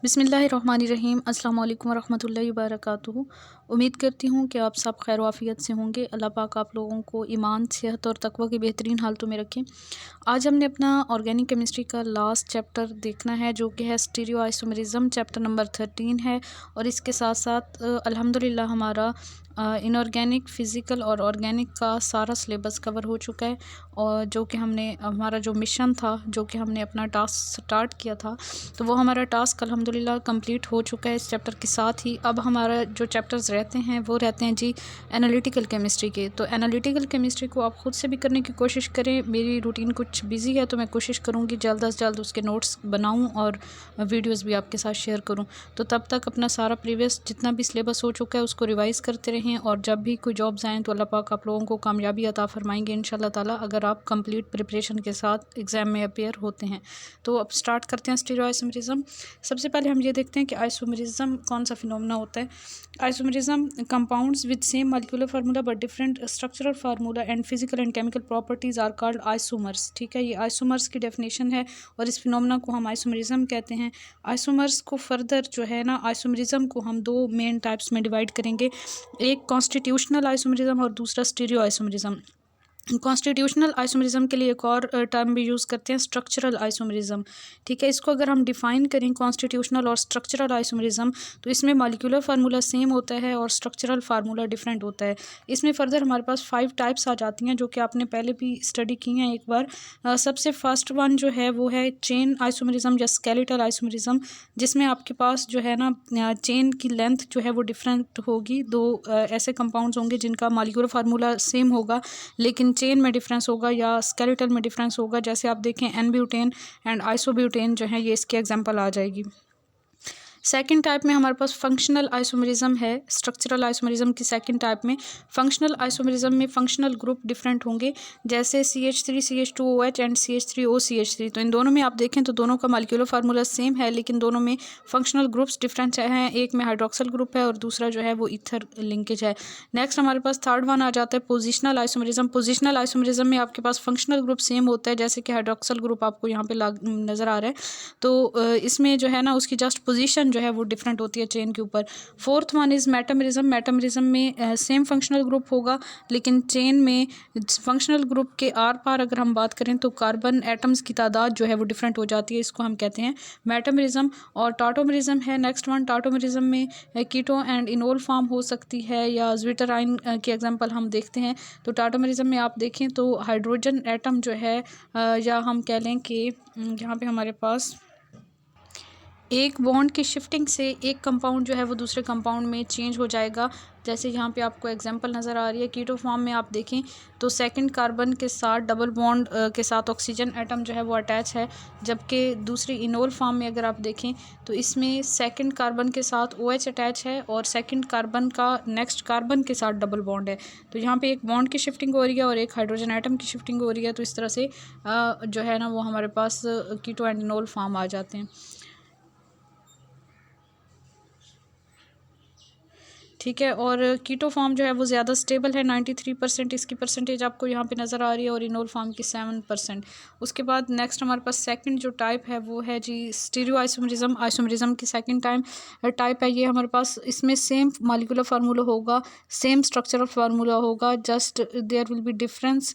बिस्मिल्लाहिर्रहमानिर्रहीम। अस्सलाम वालेकुम रहमतुल्लाहि व बरकातुहू। उम्मीद करती हूँ कि आप सब खैर वाफ़ियत से होंगे। अल्लाह पाक आप लोगों को ईमान, सेहत और तकवा की बेहतरीन हालतों में रखें। आज हमने अपना ऑर्गेनिक केमिस्ट्री का लास्ट चैप्टर देखना है, जो कि है स्टीरियो आइसोमरिज्म, चैप्टर नंबर 13 है। और इसके साथ साथ अल्हम्दुलिल्लाह हमारा इनऑर्गेनिक, फ़िज़िकल और ऑर्गेनिक का सारा सिलेबस कवर हो चुका है। और जो कि हमने हमारा जो मिशन था, जो कि हमने अपना टास्क स्टार्ट किया था, तो वो हमारा टास्क अल्हम्दुलिल्लाह कंप्लीट हो चुका है इस चैप्टर के साथ ही। अब हमारा जो चैप्टर्स रहते हैं वो रहते हैं जी एनालिटिकल केमिस्ट्री के। तो एनालिटिकल केमिस्ट्री को आप ख़ुद से भी करने की कोशिश करें। मेरी रूटीन कुछ बिज़ी है, तो मैं कोशिश करूँगी जल्द अज़ जल्द उसके नोट्स बनाऊँ और वीडियोज़ भी आपके साथ शेयर करूँ। तो तब तक अपना सारा प्रीवियस जितना भी सिलेबस हो चुका है उसको रिवाइज़ करते रहें। और जब भी कोई जॉब्स आएँ तो अल्लाह पाक आप लोगों को कामयाबी अता फ़रमाएंगे इंशाल्लाह ताला, अगर आप कंप्लीट प्रिपरेशन के साथ एग्ज़ाम में अपीयर होते हैं। तो अब स्टार्ट करते हैं स्टीरियो आइसोमरिज्म। सबसे पहले हम ये देखते हैं कि आइसोमरिज्म कौन सा फिनोमेना होता है। Isomerism compounds with same molecular formula but different structural formula and physical and chemical properties are called isomers. ठीक है, ये आइसोमर्स की डेफिनेशन है और इस फिनोमेना को हम आइसोमरिज्म कहते हैं। आइसोमर्स को फर्दर जो है ना, आइसोमरिज्म को हम दो मेन टाइप्स में डिवाइड करेंगे, एक कॉन्स्टिट्यूशनल आइसोमरिज्म और दूसरा स्टीरियो आइसोमरिज्म। कॉन्स्टिट्यूशनल आइसोमरिज्म के लिए एक और टर्म भी यूज़ करते हैं, स्ट्रक्चरल आइसोमरिज्म। ठीक है, इसको अगर हम डिफ़ाइन करें कॉन्स्टिट्यूशनल और स्ट्रक्चरल आइसोमरिज्म, तो इसमें मॉलिक्यूलर फार्मूला सेम होता है और स्ट्रक्चरल फार्मूला डिफरेंट होता है। इसमें फर्दर हमारे पास 5 टाइप्स आ जाती हैं, जो कि आपने पहले भी स्टडी की हैं एक बार। सबसे फर्स्ट वन जो है वो है चेन आइसोमरिज्म या स्केलेटल आइसोमरिज्म, जिसमें आपके पास जो है ना चेन की लेंथ जो है वो डिफरेंट होगी। दो ऐसे कंपाउंड्स होंगे जिनका मॉलिक्यूलर फार्मूला सेम होगा लेकिन चेन में डिफरेंस होगा या स्केलेटल में डिफरेंस होगा। जैसे आप देखें एन-ब्यूटेन एंड आइसोब्यूटेन जो है, ये इसकी एग्जांपल आ जाएगी। सेकंड टाइप में हमारे पास फंक्शनल आइसोमरिज्म है। स्ट्रक्चरल आइसोमरिज्म की सेकंड टाइप में फंक्शनल आइसोमरिज्म में फंक्शनल ग्रुप डिफरेंट होंगे, जैसे CH3 CH2OH and CH3O CH3। तो इन दोनों में आप देखें तो दोनों का मॉलिक्यूलर फार्मूला सेम है, लेकिन दोनों में फंक्शनल ग्रुप्स डिफरेंट हैं। एक में हाइड्रोक्सल ग्रुप है और दूसरा जो है वो ईथर लिंकेज है। नेक्स्ट हमारे पास थर्ड वन आ जाता है पोजिशनल आइसोमरिज्म। पोजिशनल आइसोमरिज्म में आपके पास फंक्शनल ग्रुप सेम होता है, जैसे कि हाइड्रोक्सल ग्रुप आपको यहाँ पे नज़र आ रहा है। तो इसमें जो है ना उसकी जस्ट पोजीशन जो है वो डिफरेंट होती है चेन के ऊपर। Fourth one is metamerism. Metamerism में सेम फंक्शनल ग्रुप होगा, लेकिन चेन में फंक्शनल ग्रुप के आर पार अगर हम बात करें तो कार्बन एटम्स की तादाद जो है वो डिफरेंट हो जाती है। इसको हम कहते हैं मेटामरिज्म। और टाटोमरिज्म है नेक्स्ट वन। टाटोमरिज्म में कीटो एंड इनोल फॉर्म हो सकती है, या ज्विटराइन की एग्जांपल हम देखते हैं। तो टाटोमरिज्म में आप देखें तो हाइड्रोजन एटम जो है, या हम कह लें कि यहाँ पे हमारे पास एक बॉन्ड की शिफ्टिंग से एक कंपाउंड जो है वो दूसरे कंपाउंड में चेंज हो जाएगा। जैसे यहाँ पे आपको एग्जांपल नज़र आ रही है, कीटो फॉर्म में आप देखें तो सेकंड कार्बन के साथ डबल बॉन्ड के साथ ऑक्सीजन एटम जो है वो अटैच है, जबकि दूसरी इनोल फॉर्म में अगर आप देखें तो इसमें सेकंड कार्बन के साथ OH अटैच है और सेकंड कार्बन का नेक्स्ट कार्बन के साथ डबल बॉन्ड है। तो यहाँ पे एक बॉन्ड की शिफ्टिंग हो रही है और एक हाइड्रोजन एटम की शिफ्टिंग हो रही है। तो इस तरह से जो है ना वो हमारे पास कीटो एंड इनोल फॉर्म आ जाते हैं। ठीक है, और कीटो फॉर्म जो है वो ज़्यादा स्टेबल है, 93% इसकी परसेंटेज आपको यहाँ पे नज़र आ रही है, और इनोल फॉर्म की 7%। उसके बाद नेक्स्ट हमारे पास सेकंड जो टाइप है वो है जी स्टीरियो आइसोमरिज्म। आइसोमरिज्म की सेकंड टाइप है ये हमारे पास। इसमें सेम मॉलिक्यूलर फार्मूला होगा, सेम स्ट्रक्चरल फार्मूला होगा, just there will be difference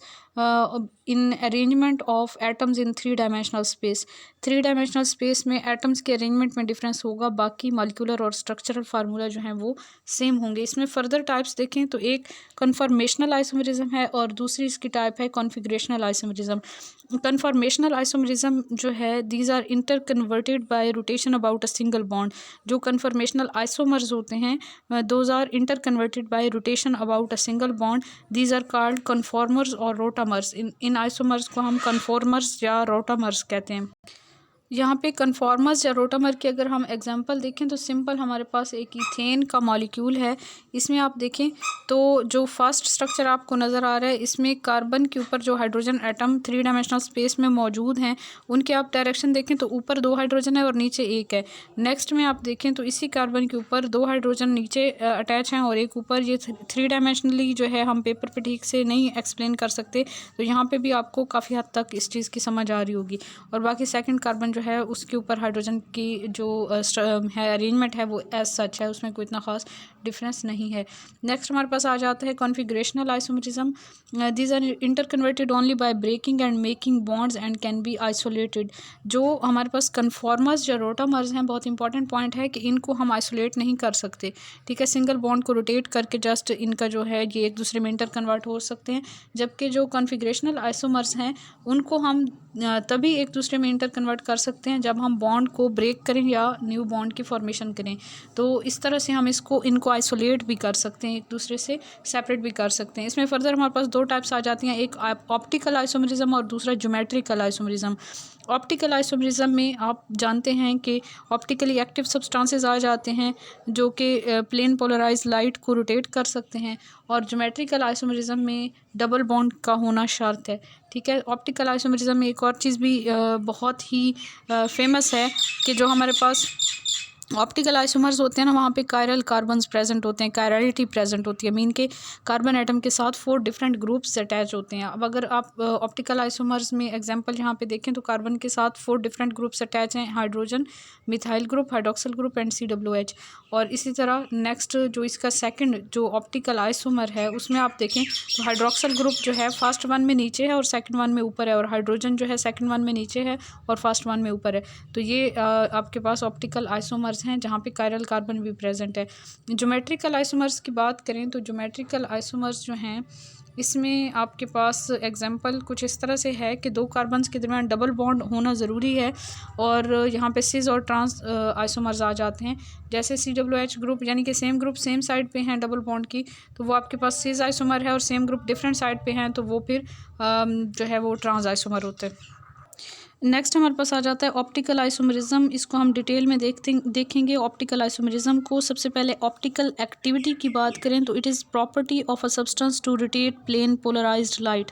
in arrangement of atoms in 3 dimensional space. 3 dimensional space में एटम्स के अरेंजमेंट में डिफरेंस होगा, बाकी मॉलिक्यूलर और स्ट्रक्चरल फार्मूला जो हैं वो सेम होंगे। इसमें फर्दर टाइप्स देखें तो एक कन्फॉर्मेशनल आइसोमरिज्म है और दूसरी इसकी टाइप है कॉन्फिगरेशनल आइसोमरिज्म। कन्फॉर्मेशनल आइसोमरिज्म जो है, these are interconverted by rotation about a single bond. जो कन्फॉर्मेशनल आइसोमर्स होते हैं those are interconverted by rotation about a single bond, these are called conformers और rotamers. इन isomers को हम conformers या रोटामर्स कहते हैं। यहाँ पे कन्फॉर्मर्स या रोटामर की अगर हम एग्जांपल देखें तो सिंपल हमारे पास एक इथेन का मॉलिक्यूल है। इसमें आप देखें तो जो फर्स्ट स्ट्रक्चर आपको नज़र आ रहा है, इसमें कार्बन के ऊपर जो हाइड्रोजन एटम 3 डायमेंशनल स्पेस में मौजूद हैं, उनके आप डायरेक्शन देखें तो ऊपर 2 हाइड्रोजन है और नीचे 1 है। नेक्स्ट में आप देखें तो इसी कार्बन के ऊपर 2 हाइड्रोजन नीचे अटैच हैं और एक ऊपर। ये 3 डायमेंशनली जो है हम पेपर पे ठीक से नहीं एक्सप्लेन कर सकते, तो यहाँ पे भी आपको काफ़ी हद तक इस चीज़ की समझ आ रही होगी। और बाकी सेकंड कार्बन जो जो है उसके ऊपर हाइड्रोजन की जो है अरेंजमेंट है वो एज सच है, उसमें कोई इतना ख़ास डिफरेंस नहीं है। नेक्स्ट हमारे पास आ जाता है configurational isomerism. These are interconverted only by breaking and making bonds and can be isolated. जो हमारे पास कन्फॉर्मर्स या रोटामर्स हैं, बहुत इंपॉर्टेंट पॉइंट है कि इनको हम आइसोलेट नहीं कर सकते, ठीक है। सिंगल बॉन्ड को रोटेट करके जस्ट इनका जो है ये एक दूसरे में इंटर कन्वर्ट हो सकते हैं, जबकि जो कॉन्फिगरेशनल आइसोमर्स हैं उनको हम तभी एक दूसरे में इंटर कन्वर्ट कर सकते हैं जब हम बॉन्ड को ब्रेक करें या न्यू बॉन्ड की फॉर्मेशन करें। तो इस तरह से हम इनको आइसोलेट भी कर सकते हैं, एक दूसरे से सेपरेट भी कर सकते हैं। इसमें फर्दर हमारे पास दो टाइप्स आ जाती हैं, एक ऑप्टिकल आइसोमरिज्म और दूसरा ज्योमेट्रिकल आइसोमरिज्म। ऑप्टिकल आइसोमरिज्म में आप जानते हैं कि ऑप्टिकली एक्टिव सब्सटेंसेस आ जाते हैं जो कि प्लेन पोलराइज लाइट को रोटेट कर सकते हैं, और ज्योमेट्रिकल आइसोमरिज्म में डबल बॉन्ड का होना शर्त है, ठीक है। ऑप्टिकल आइसोमरिज्म में एक और चीज़ भी बहुत ही फेमस है कि जो हमारे पास ऑप्टिकल आइसोमर्स होते हैं ना, वहाँ पे कायरल कार्बन्स प्रेजेंट होते हैं, कायरलिटी प्रेजेंट होती है, मीन के कार्बन एटम के साथ 4 डिफरेंट ग्रुप्स अटैच होते हैं। अब अगर आप ऑप्टिकल आइसोमर्स में एग्जांपल यहाँ पे देखें तो कार्बन के साथ 4 डिफरेंट ग्रुप्स अटैच हैं, hydrogen, methyl group, hydroxyl group and COH। और इसी तरह नेक्स्ट जो इसका सेकेंड जो ऑप्टिकल आइसोमर है उसमें आप देखें तो हाइड्रोक्सिल ग्रुप जो है फर्स्ट वन में नीचे है और सेकेंड वन में ऊपर है, और हाइड्रोजन जो है सेकेंड वन में नीचे है और फर्स्ट वन में ऊपर है। तो ये आपके पास ऑप्टिकल आइसोमर्स हैं जहाँ पे कायरल कार्बन भी प्रेजेंट है। ज्योमेट्रिकल आइसोमर्स की बात करें तो ज्योमेट्रिकल आइसोमर्स जो हैं इसमें आपके पास एग्जांपल कुछ इस तरह से है कि 2 कार्बन्स के दरमियान डबल बॉन्ड होना ज़रूरी है, और यहाँ पे सिस और ट्रांस आइसोमर्स आ जाते हैं। जैसे COH ग्रुप यानी कि सेम ग्रुप सेम साइड पे हैं डबल बॉन्ड की, तो वो आपके पास सिस आइसोमर है, और सेम ग्रुप डिफरेंट साइड पे हैं तो वो फिर जो है वो ट्रांस आइसोमर होते हैं। नेक्स्ट हमारे पास आ जाता है ऑप्टिकल आइसोमरिज्म। इसको हम डिटेल में देखेंगे। ऑप्टिकल आइसोमरिज्म को सबसे पहले ऑप्टिकल एक्टिविटी की बात करें तो it is property of a substance to rotate plane polarised light.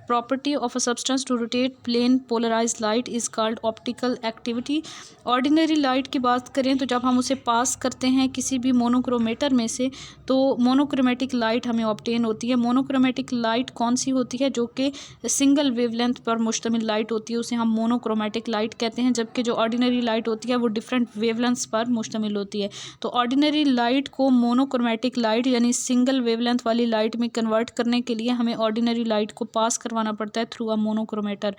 Property of a substance to rotate plane polarised light is called optical activity. Ordinary light की बात करें तो जब हम उसे पास करते हैं किसी भी मोनोक्रोमेटर में से तो मोनोक्रोमेटिक लाइट हमें ऑब्टेन होती है। मोनोक्रोमेटिक लाइट कौन सी होती है? जो कि सिंगल वेवलेंथ पर मुश्तमिल लाइट होती है, उसे हम मोनोक्रोमेटिक लाइट कहते हैं, जबकि जो ऑर्डिनरी लाइट होती है वो डिफरेंट वेवलेंथ्स पर मुश्तमिल होती है। तो ऑर्डिनरी लाइट को मोनोक्रोमेटिक लाइट यानी सिंगल वेवलेंथ वाली लाइट में कन्वर्ट करने के लिए हमें ऑर्डिनरी लाइट को पास करवाना पड़ता है through a monochromator.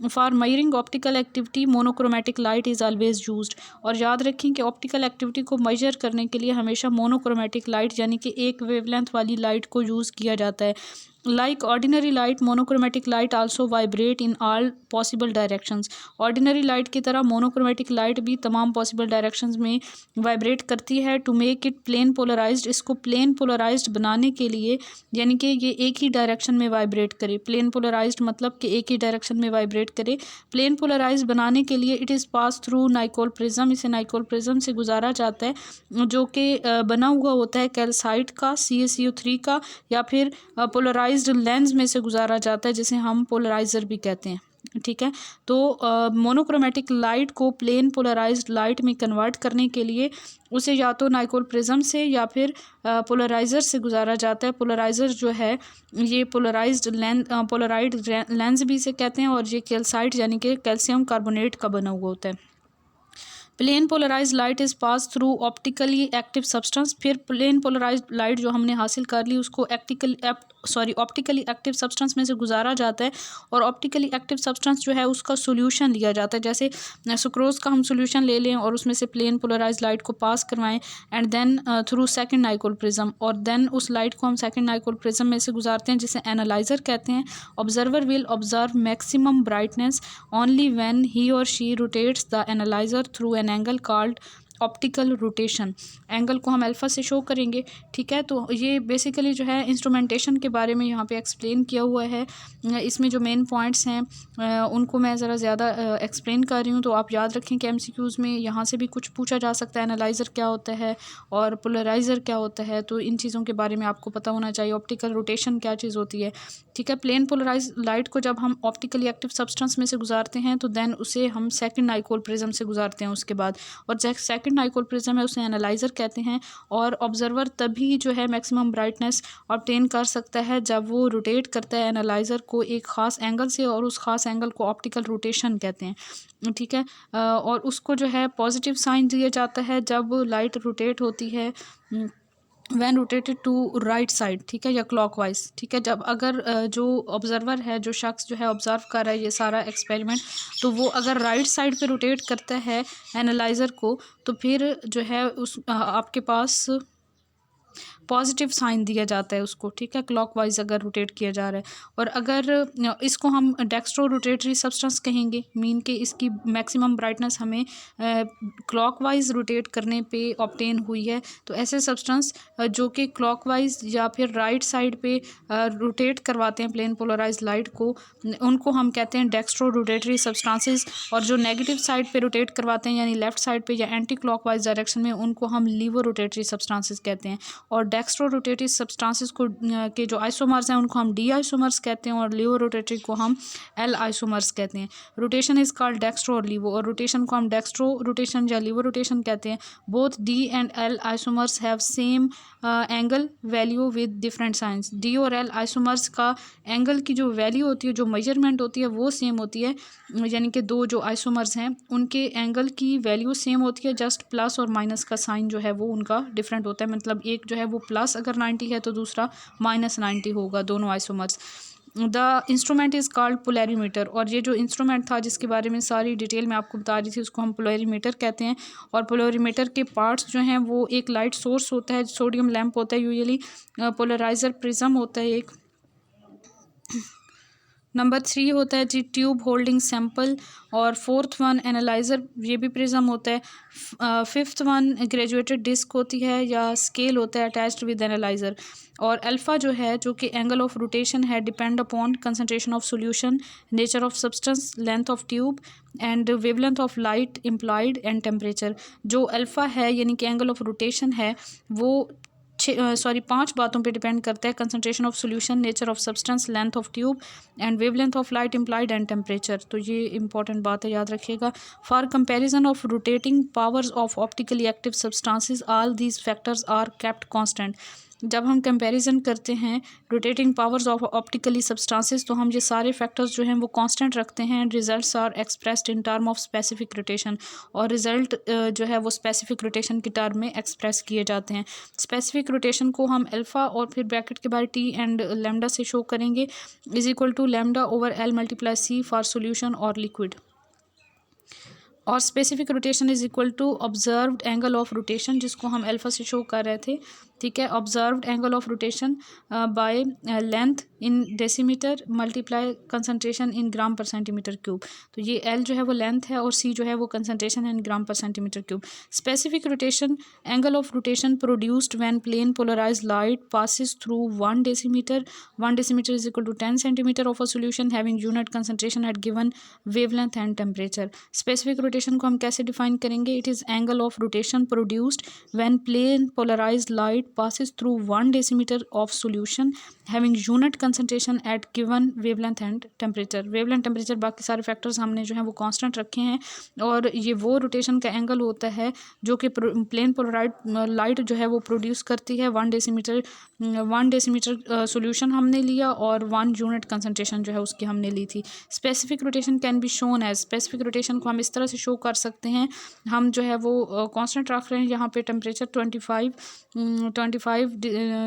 For measuring optical activity monochromatic light is always used. और याद रखें कि ऑप्टिकल एक्टिविटी को मेजर करने के लिए हमेशा मोनोक्रोमेटिक लाइट यानी कि एक वेवलेंथ वाली लाइट को यूज़ किया जाता है। Like ordinary light, monochromatic light also vibrate in all possible directions. Ordinary light की तरह monochromatic light भी तमाम possible directions में vibrate करती है। To make it plane polarized, इसको plane polarized बनाने के लिए यानी कि ये एक ही डायरेक्शन में वाइब्रेट करे। प्लेन पोलराइज्ड मतलब कि एक ही डायरेक्शन में वाइब्रेट करे। प्लेन पोलराइज्ड बनाने के लिए it is pass through Nicol prism. इसे नाइकोल प्रिज्म से गुजारा जाता है जो कि बना हुआ होता है कैल्साइट का, CaCO3 का, या फिर पोलराइज्ड लेंस में से गुजारा जाता है जिसे हम पोलराइज़र भी कहते हैं। ठीक है, तो मोनोक्रोमेटिक लाइट को प्लेन पोलराइज्ड लाइट में कन्वर्ट करने के लिए उसे या तो नाइकोल प्रिज्म से या फिर पोलराइज़र से गुजारा जाता है। पोलराइज़र जो है ये पोलराइज्ड पोलराइड लेंस भी इसे कहते हैं, और ये कैल्साइट यानी कि कैल्शियम कार्बोनेट का बना हुआ होता है। Plane polarised light is pass through optically active substance. फिर प्लेन पोलराइज्ड लाइट जो हमने हासिल कर ली उसको ऑप्टिकली एक्टिव सब्सटेंस में से गुजारा जाता है, और ऑप्टिकली एक्टिव सब्सटेंस जो है उसका सोल्यूशन लिया जाता है। जैसे सुक्रोज का हम सोल्यूशन ले लें और उसमें से प्लेन पोलराइज्ड लाइट को पास करवाएं and then through second Nicol prism, और देन उस लाइट को हम सेकंड नाइकोल प्रिज्म में से गुजारते हैं जिसे एनालाइजर कहते हैं। Observer will observe maximum brightness only when he or she rotates the analyser through an angle called optical rotation. Angle को हम अल्फ़ा से शो करेंगे। ठीक है, तो ये बेसिकली जो है इंस्ट्रूमेंटेशन के बारे में यहाँ पे एक्सप्लेन किया हुआ है। इसमें जो मेन पॉइंट्स हैं उनको मैं ज़रा ज़्यादा एक्सप्लेन कर रही हूँ, तो आप याद रखें कि MCQs में यहाँ से भी कुछ पूछा जा सकता है। एनालाइज़र क्या होता है और पोलराइज़र क्या होता है, तो इन चीज़ों के बारे में आपको पता होना चाहिए। ऑप्टिकल रोटेशन क्या चीज़ होती है। ठीक है, प्लेन पोलराइज लाइट को जब हम ऑप्टिकली एक्टिव सब्सटेंस में से गुजारते हैं तो देन उसे हम सेकंड नाइकोल प्रिज्म से गुजारते हैं उसके बाद, और सेकंड इंपॉर्टेंट नाइकोल प्रिज्म है उसे एनालाइज़र कहते हैं। और ऑब्जर्वर तभी जो है मैक्सिमम ब्राइटनेस ऑब्टेन कर सकता है जब वो रोटेट करता है एनालाइज़र को एक ख़ास एंगल से, और उस ख़ास एंगल को ऑप्टिकल रोटेशन कहते हैं, ठीक है। और उसको जो है पॉजिटिव साइन दिया जाता है जब लाइट रोटेट होती है when rotated to right side, ठीक है, या क्लॉकवाइज, ठीक है। जब अगर जो ऑब्जर्वर है, जो शख्स जो है ऑब्जर्व कर रहा है ये सारा एक्सपेरिमेंट, तो वो अगर राइट साइड पे रोटेट करता है एनालाइज़र को, तो फिर जो है उस आपके पास पॉजिटिव साइन दिया जाता है उसको, ठीक है, क्लॉकवाइज अगर रोटेट किया जा रहा है। और अगर इसको हम डेक्स्ट्रो रोटेटरी सब्सटेंस कहेंगे, मीन के इसकी मैक्सिमम ब्राइटनेस हमें क्लॉकवाइज रोटेट करने पे ऑब्टेन हुई है। तो ऐसे सब्सटेंस जो कि क्लॉकवाइज या फिर राइट साइड पे रोटेट करवाते हैं प्लेन पोलराइज लाइट को, उनको हम कहते हैं डेक्स्ट्रो रोटेटरी सब्सटेंसेस। और जो नेगेटिव साइड पे रोटेट करवाते हैं यानी लेफ्ट साइड पे या एंटी क्लॉकवाइज डायरेक्शन में, उनको हम लीवो रोटेटरी सब्सटेंसेस कहते हैं। और डेक्स्ट्रो रोटेटरी सब्सटेंसेस को के जो आइसोमर्स हैं उनको हम डी आइसोमर्स कहते हैं, और लीवो रोटेटरी को हम एल आइसोमर्स कहते हैं। रोटेशन इज कॉल्ड डेक्स्ट्रो और लीवो, और रोटेशन को हम डेक्स्ट्रो रोटेशन या लीवो रोटेशन कहते हैं। Both D and L isomers have same angle value with different science. D और एल आइसोमर्स का एंगल की जो वैल्यू होती है, जो मेजरमेंट होती है, वो सेम होती है, यानी कि दो जो आइसोमर्स हैं उनके एंगल की वैल्यू सेम होती है, जस्ट प्लस और माइनस का साइन जो है वो उनका डिफरेंट होता है। मतलब एक जो है वो प्लस अगर 90 है तो दूसरा -90 होगा, दोनों isomers. The instrument is called polarimeter, और ये जो इंस्ट्रूमेंट था जिसके बारे में सारी डिटेल मैं आपको बता रही थी उसको हम पोलैरीमीटर कहते हैं। और पोलैरीमीटर के पार्ट्स जो हैं वो एक लाइट सोर्स होता है, सोडियम लैंप होता है यूजुअली, पोलराइज़र प्रिज्म होता है एक। नंबर 3 होता है जी ट्यूब होल्डिंग सैंपल, और 4th वन एनालाइज़र, ये भी प्रिज्म होता है। 5th वन ग्रेजुएटेड डिस्क होती है या स्केल होता है अटैच्ड विद एनालाइज़र। और अल्फ़ा जो है, जो कि एंगल ऑफ रोटेशन है, depend upon concentration of solution, nature of substance, length of tube and wavelength of light implied and temperature. जो अल्फ़ा है यानी कि एंगल ऑफ रोटेशन है, वो 5 बातों पे डिपेंड करता है: concentration of solution, nature of substance, length of tube and wavelength of light implied and temperature. तो ये इंपॉर्टेंट बात है, याद रखिएगा। For comparison of rotating powers of optically active substances, all these factors are kept constant. जब हम comparison करते हैं rotating powers of optically substances, तो हम ये सारे फैक्टर्स जो हैं वो कांस्टेंट रखते हैं। Results are expressed in term of specific rotation, और रिजल्ट जो है वो स्पेसिफिक रोटेशन की टर्म में एक्सप्रेस किए जाते हैं। स्पेसिफिक रोटेशन को हम अल्फ़ा और फिर ब्रैकेट के बाद टी एंड लैम्डा से शो करेंगे, is equal to lambda over L multiply C for solution और लिक्विड। और specific rotation is equal to observed angle of rotation, जिसको हम अल्फ़ा से शो कर रहे थे, ठीक है। Observed angle of rotation by length in decimetre multiply concentration in gram per centimetre cube. तो ये एल जो है वो लेंथ है और सी जो है वो कंसंट्रेशन है in gram per centimetre cube. Specific rotation angle of rotation produced when plane polarised light passes through 1 decimetre. 1 decimetre is equal to 10 centimetre of a solution having unit concentration at given wavelength and temperature. Specific rotation को हम कैसे define करेंगे? It is angle of rotation produced when plane polarised light passes through 1 decimeter of solution having unit concentration at given wavelength and temperature। wavelength temperature बाकी सारे factors हमने जो है वो कांस्टेंट रखे हैं, और ये वो रोटेशन का एंगल होता है जो कि प्लेन पोलराइज्ड लाइट जो है वो प्रोड्यूस करती है। 1 डेसीमीटर सोल्यूशन हमने लिया और 1 यूनिट कंसंट्रेशन जो है उसकी हमने ली थी। Specific rotation can be shown as, specific rotation को हम इस तरह से शो कर सकते हैं, हम जो है वो कांस्टेंट रख रहे हैं यहाँ पे टेम्परेचर 25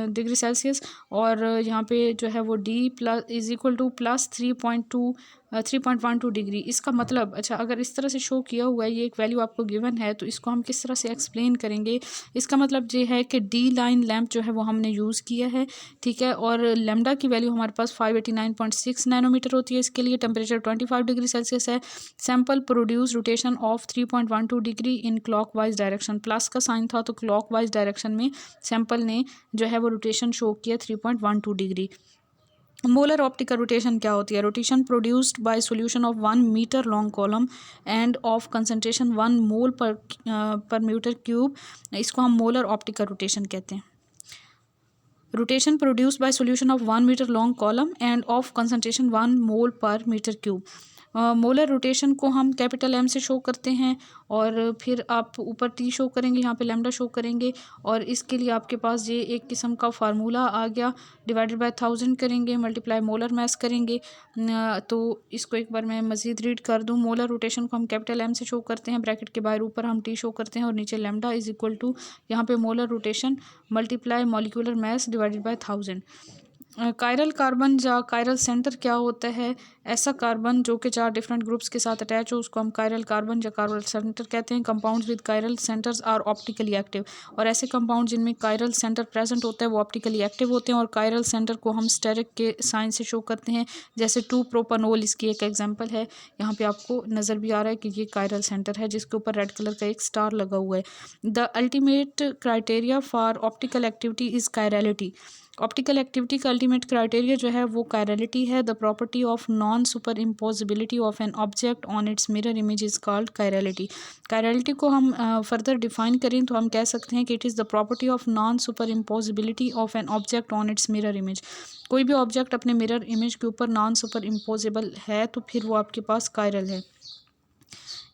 डिग्री सेल्सियस, और यहाँ पे जो है वो D plus is equal two plus 3.12 degree. इसका मतलब, अच्छा, अगर इस तरह से शो किया हुआ है, ये एक वैल्यू आपको गिवन है, तो इसको हम किस तरह से एक्सप्लेन करेंगे? इसका मतलब ये है कि डी लाइन लैंप जो है वो हमने यूज़ किया है, ठीक है, और लेमडा की वैल्यू हमारे पास 589.6 नैनोमीटर होती है। इसके लिए टेम्परेचर 25 डिग्री सेल्सियस है। Sample produce rotation of 3.12 degree in clockwise direction, plus का साइन था तो क्लॉकवाइज डायरेक्शन में सैंपल ने जो है वो रोटेशन शो किया 3.12 डिग्री। मोलर ऑप्टिकल रोटेशन क्या होती है? Rotation produced by solution of 1 metre long column and of concentration 1 mole per metre cube, इसको हम मोलर ऑप्टिकल रोटेशन कहते हैं। Rotation produced by solution of 1 metre long column and of concentration 1 mole per metre cube. Molar rotation को हम capital M से show करते हैं और फिर आप ऊपर T शो करेंगे, यहाँ पे लैम्डा शो करेंगे और इसके लिए आपके पास ये एक किस्म का फार्मूला आ गया। डिवाइडेड बाय 1000 करेंगे, मल्टीप्लाई मोलर मास करेंगे। तो इसको एक बार मैं मज़ीद रीड कर दूँ। मोलर रोटेशन को हम कैपिटल M से शो करते हैं, ब्रैकेट के बाहर ऊपर हम T शो करते हैं और नीचे लैम्डा इज इक्वल टू यहाँ पे molar rotation multiply molecular mass divided by 1000। Chiral carbon या कायरल सेंटर क्या होता है? ऐसा कार्बन जो कि 4 डिफरेंट ग्रुप्स के साथ अटैच हो उसको हम कायरल कार्बन या कायरल सेंटर कहते हैं। Compounds with chiral centres are optically active, और ऐसे कंपाउंड जिनमें कायरल सेंटर प्रेजेंट होता है वो ऑप्टिकली एक्टिव होते हैं और कायरल सेंटर को हम स्टेरिक के साइन से शो करते हैं, जैसे 2-प्रोपानोल इसकी एक एग्जांपल है। यहाँ पे आपको नज़र भी आ रहा है कि ये कायरल सेंटर है जिसके ऊपर रेड कलर का एक स्टार लगा हुआ है। The ultimate criteria for optical activity is chirality. Optical activity का अल्टीमेट क्राइटेरिया जो है वो कायरलिटी है। The property of non superimposability of an object on its mirror image is called chirality. Chirality को हम फर्दर डिफाइन करें तो हम कह सकते हैं कि it is the property of non superimposability of an object on its mirror image. कोई भी ऑब्जेक्ट अपने मिरर इमेज के ऊपर नॉन सुपर इम्पोजिबल है तो फिर वो आपके पास कायरल है।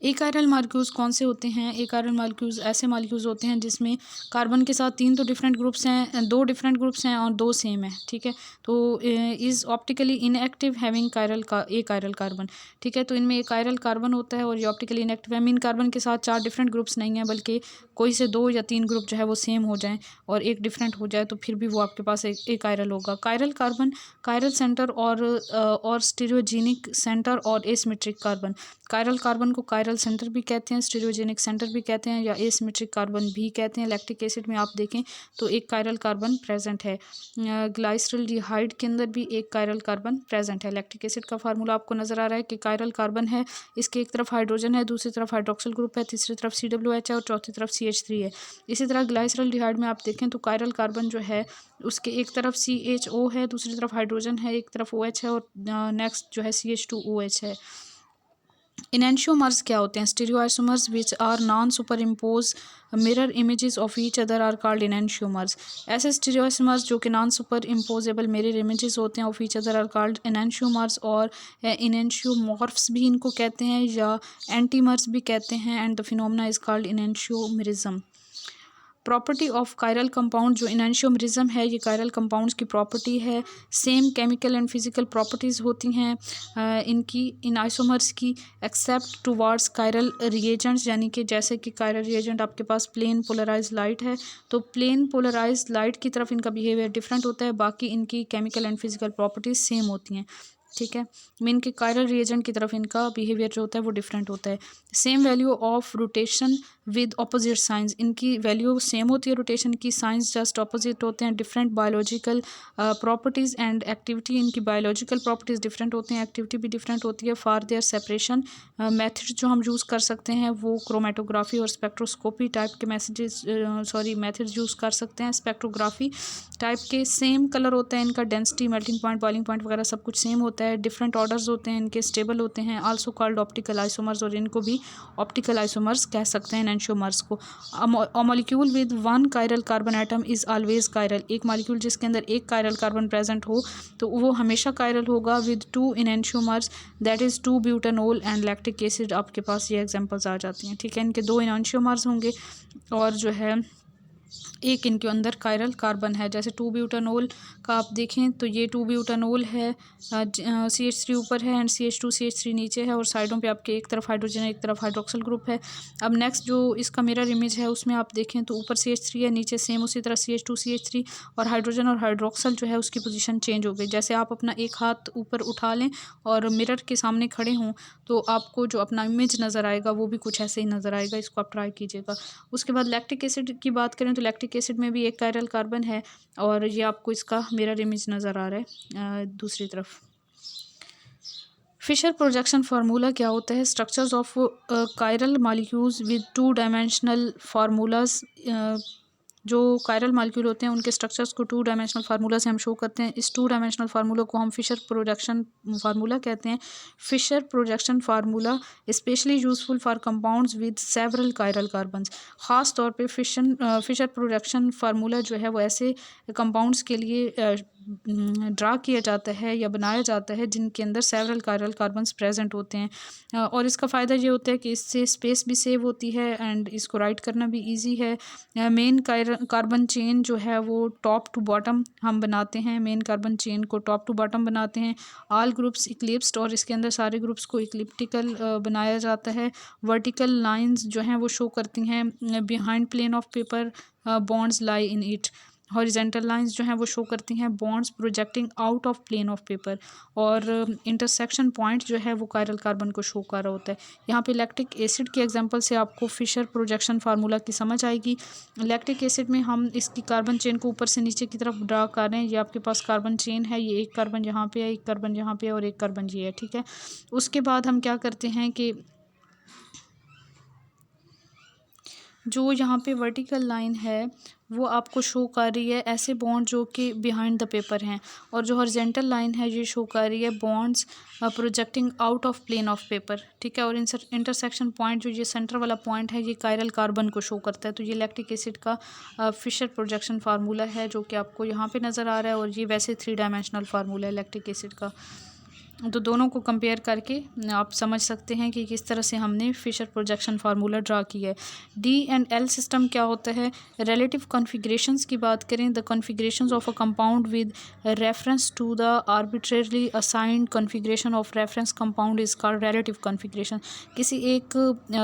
एकायरल मालिक्यूल्स कौन से होते हैं? एकायरल मालिक्यूल्स ऐसे मालिक्यूल्स होते हैं जिसमें कार्बन के साथ 3 तो डिफरेंट ग्रुप्स हैं, 2 डिफरेंट ग्रुप्स हैं और 2 सेम है, ठीक है। तो is optically inactive having chiral का एकायरल कार्बन, ठीक है। तो इनमें एकायरल कार्बन होता है और ये ऑप्टिकली इनएक्टिव है। मीन कार्बन के साथ 4 डिफरेंट ग्रुप्स नहीं हैं, बल्कि कोई से 2 या 3 ग्रुप जो है वो सेम हो जाएँ और एक डिफरेंट हो जाए तो फिर भी वो आपके पास एक एकायरल होगा। कायरल कार्बन, कायरल सेंटर और स्टीरियोजेनिक सेंटर और एसिमेट्रिक कार्बन। कायरल कार्बन को कायरल सेंटर भी कहते हैं, स्टीरियोजेनिक सेंटर भी कहते हैं या एसिमेट्रिक कार्बन भी कहते हैं। लैक्टिक एसिड में आप देखें तो एक कायरल कार्बन प्रेजेंट है। ग्लाइसरल्डिहाइड के अंदर भी एक कायरल कार्बन प्रेजेंट है। लैक्टिक एसिड का फार्मूला आपको नजर आ रहा है कि कायरल कार्बन है, इसके एक तरफ हाइड्रोजन है, दूसरी तरफ हाइड्रोक्सिल ग्रुप है, तीसरी तरफ COH है और चौथी तरफ CH3 है। इसी तरह ग्लाइसरल्डिहाइड में आप देखें तो कायरल कार्बन जो है उसके एक तरफ CHO है, दूसरी तरफ हाइड्रोजन है, एक तरफ OH है और नेक्स्ट जो है CH2OH है। इनैंशियोमर्स क्या होते हैं? Stereoisomers which are non superimpose mirror images of each other are called enantiomers. ऐसे स्टीरियोआइसोमर्स जो कि non superimposable mirror images होते हैं of each other are called enantiomers, और इनैंशियोमॉर्फ्स भी इनको कहते हैं या एंटीमर्स भी कहते हैं। And the phenomena is called enantiomerism. Property of chiral compound, जो इनैंशियोमरिज्म है ये कायरल कंपाउंड्स की प्रॉपर्टी है। Same chemical and physical properties होती हैं इनकी, इन आइसोमर्स की, एक्सेप्ट टुवार्ड्स कायरल रिएजेंट्स, यानी कि जैसे कि कायरल रिएजेंट आपके पास प्लेन पोलराइज लाइट है तो प्लेन पोलराइज लाइट की तरफ इनका बिहेवियर डिफरेंट होता है, बाकी इनकी chemical and physical properties same होती हैं, ठीक है। मीन के कायरल रिएजेंट की तरफ इनका बिहेवियर जो होता है वो डिफरेंट होता है। Same value of rotation with opposite science, इनकी वैल्यू सेम होती है रोटेशन की, साइंस जस्ट ऑपोजिट होते हैं। Different biological properties and activity, इनकी बायोलॉजिकल प्रॉपर्टीज़ डिफरेंट होती हैं, एक्टिविटी भी डिफरेंट होती है। फॉर देयर सेपरेशन मेथड जो हम यूज़ कर सकते हैं वो क्रोमेटोग्राफी और स्पेक्ट्रोस्कोपी टाइप के मेथड्स यूज़ कर सकते हैं। स्पेक्ट्रोग्राफी टाइप के सेम कलर होता है इनका, density, melting point, boiling point वगैरह सब कुछ सेम होता है। डिफरेंट ऑर्डर्स होते हैं इनके, स्टेबल होते हैं, आल्सो कॉल्ड ऑप्टिकल आइसोमर्स, और इनको भी ऑप्टिकल आइसोमर्स कह सकते हैं एनैंशियोमर्स को। अ molecule with 1 chiral carbon atom is always chiral, एक मॉलिक्यूल जिसके अंदर एक कायरल कार्बन प्रेजेंट हो तो वो हमेशा कायरल होगा। With 2 enantiomers that is 2 butanol and lactic acid, आपके पास ये एग्जांपल्स आ जाती हैं, ठीक है। इनके 2 इनैंशियोमर्स होंगे और जो है एक इनके अंदर कायरल कार्बन है। जैसे 2 ब्यूटानोल का आप देखें तो ये 2 ब्यूटानोल है, CH3 ऊपर है एंड CH2 CH3 नीचे है और साइडों पे आपके एक तरफ हाइड्रोजन है एक तरफ हाइड्रोक्सिल ग्रुप है। अब नेक्स्ट जो इसका मिरर इमेज है उसमें आप देखें तो ऊपर CH3 है, नीचे सेम उसी तरह CH2 CH3 और हाइड्रोजन और हाइड्रोक्सल जो है उसकी पोजीशन चेंज हो गई। जैसे आप अपना एक हाथ ऊपर उठा लें और मिरर के सामने खड़े हों तो आपको जो अपना इमेज नज़र आएगा वो भी कुछ ऐसे ही नज़र आएगा, इसको आप ट्राई कीजिएगा। उसके बाद लैक्टिक एसिड की बात करें तो लैक्टिक एसिड में भी एक कायरल कार्बन है और ये आपको इसका मिरर इमेज नज़र आ रहा है दूसरी तरफ। फिशर प्रोजेक्शन फार्मूला क्या होता है? Structures of chiral molecules with 2 dimensional formulas, जो कायरल मॉलिक्यूल होते हैं उनके स्ट्रक्चर्स को 2 डायमेंशनल फार्मूला से हम शो करते हैं। इस 2 डायमेंशनल फार्मूला को हम फिशर प्रोजेक्शन फार्मूला कहते हैं। Fischer projection formula specially useful for compounds with several chiral carbons, ख़ास तौर पे फिशर प्रोजेक्शन फार्मूला जो है वो ऐसे कंपाउंड्स के लिए ड्रा किया जाता है या बनाया जाता है जिनके अंदर सेवरल कायरल कार्बन्स प्रेजेंट होते हैं। और इसका फ़ायदा ये होता है कि इससे स्पेस भी सेव होती है एंड इसको राइट करना भी ईजी है। मेन कार्बन चेन जो है वो टॉप टू बॉटम हम बनाते हैं, मेन कार्बन चेन को टॉप टू बॉटम बनाते हैं। ऑल ग्रुप्स इक्लिप्स्ड, और इसके अंदर सारे ग्रुप्स को इक्लिप्टिकल बनाया जाता है। वर्टिकल लाइंस जो हैं वो शो करती हैं behind plane of paper bonds lie in it. Horizontal lines जो हैं वो शो करती हैं bonds projecting out of plane of paper. और इंटरसेक्शन पॉइंट जो है वो कायरल कार्बन को शो कर रहा होता है। यहाँ पे लैक्टिक एसिड के एग्जांपल से आपको फिशर प्रोजेक्शन फार्मूला की समझ आएगी। लैक्टिक एसिड में हम इसकी कार्बन चेन को ऊपर से नीचे की तरफ ड्रा कर रहे हैं। ये आपके पास कार्बन चेन है, ये एक कार्बन यहाँ पे है, एक कार्बन यहाँ पे है और एक कार्बन ये है, ठीक है। उसके बाद हम क्या करते हैं कि जो यहाँ पे वर्टिकल लाइन है वो आपको शो कर रही है ऐसे बॉन्ड जो कि बिहाइंड द पेपर हैं, और जो हॉरिजेंटल लाइन है ये शो कर रही है bonds projecting out of plane of paper, ठीक है। और इंटरसेक्शन पॉइंट जो ये सेंटर वाला पॉइंट है ये कायरल कार्बन को शो करता है। तो ये लैक्टिक एसिड का फिशर प्रोजेक्शन फार्मूला है जो कि आपको यहाँ पे नज़र आ रहा है, और ये वैसे 3 डायमेंशनल फार्मूला है लैक्टिक एसिड का। तो दोनों को कंपेयर करके आप समझ सकते हैं कि किस तरह से हमने फिशर प्रोजेक्शन फार्मूला ड्रा किया है। डी एंड एल सिस्टम क्या होता है? रिलेटिव कॉन्फ़िगरेशंस की बात करें, the configurations of a compound with reference to the arbitrarily assigned configuration of reference compound is called relative configuration. किसी एक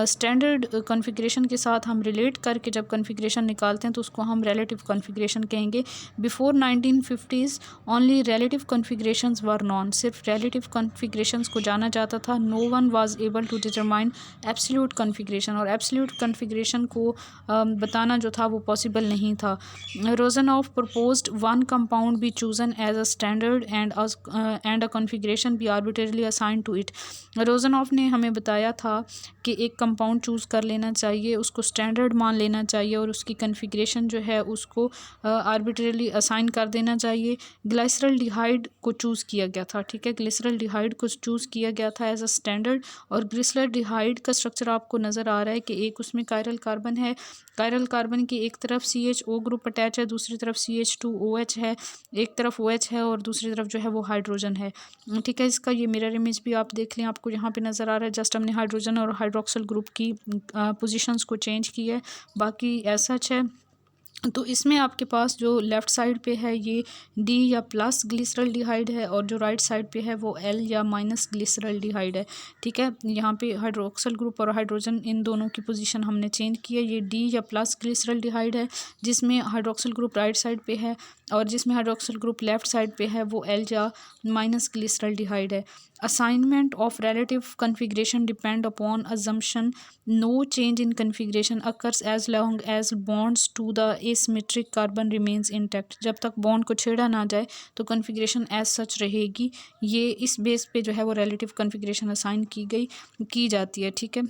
स्टैंडर्ड कॉन्फ़िगरेशन के साथ हम रिलेट करके जब कॉन्फ़िगरेशन निकालते हैं तो उसको हम रिलेटिव कॉन्फ़िगरेशन कहेंगे। Before 1950s only relative configurations were known, सिर्फ रिलेटिव कॉन्फ़िगरेशंस को जाना जाता था। No one was able to determine absolute configuration, और एब्सोल्यूट कॉन्फ़िगरेशन को बताना जो था वो पॉसिबल नहीं था। Rosanoff proposed one compound be chosen as a standard and a configuration be arbitrarily assigned to it. Rosanoff ने हमें बताया था कि एक कंपाउंड चूज़ कर लेना चाहिए, उसको स्टैंडर्ड मान लेना चाहिए और उसकी कॉन्फ़िगरेशन जो है उसको आर्बिट्रेरली असाइन कर देना चाहिए। ग्लिसरॉल्डिहाइड को चूज़ किया गया था, ठीक है। ग्लिसरॉल्डिहाइड को चूज़ किया गया था एज अ स्टैंडर्ड, और ग्लिसरॉल्डिहाइड का स्ट्रक्चर आपको नज़र आ रहा है कि एक उसमें कायरल कार्बन है। कायरल कार्बन की एक तरफ CHO ग्रुप अटैच है, दूसरी तरफ CH2OH है, एक तरफ OH है और दूसरी तरफ जो है वो हाइड्रोजन है, ठीक है। इसका ये मिरर इमेज भी आप देख लें, आपको यहाँ पे नज़र आ रहा है। जस्ट हमने हाइड्रोजन और हाइड्रोक्सिल ग्रुप की पोजीशंस को चेंज किया है, बाकी ऐसा है। तो इसमें आपके पास जो लेफ़्ट साइड पे है ये D या प्लस ग्लिसरॉल्डिहाइड है, और जो राइट साइड पे है वो L या माइनस ग्लिसरॉल्डिहाइड है, ठीक है। यहाँ पे हाइड्रोक्सिल ग्रुप और हाइड्रोजन इन दोनों की पोजीशन हमने चेंज की है। ये D या प्लस ग्लिसरॉल्डिहाइड है जिसमें हाइड्रोक्सिल ग्रुप राइट साइड पे है, और जिसमें हाइड्रोक्सिल ग्रुप लेफ़्ट साइड पे है वो L या माइनस ग्लिसरॉल्डिहाइड है। Assignment of relative configuration depend upon assumption no change in configuration occurs as long as bonds to the asymmetric carbon remains intact। जब तक बॉन्ड को छेड़ा ना जाए तो कॉन्फ़िगरेशन एज सच रहेगी। ये इस बेस पे जो है वो रिलेटिव कॉन्फ़िगरेशन असाइन की जाती है, ठीक है।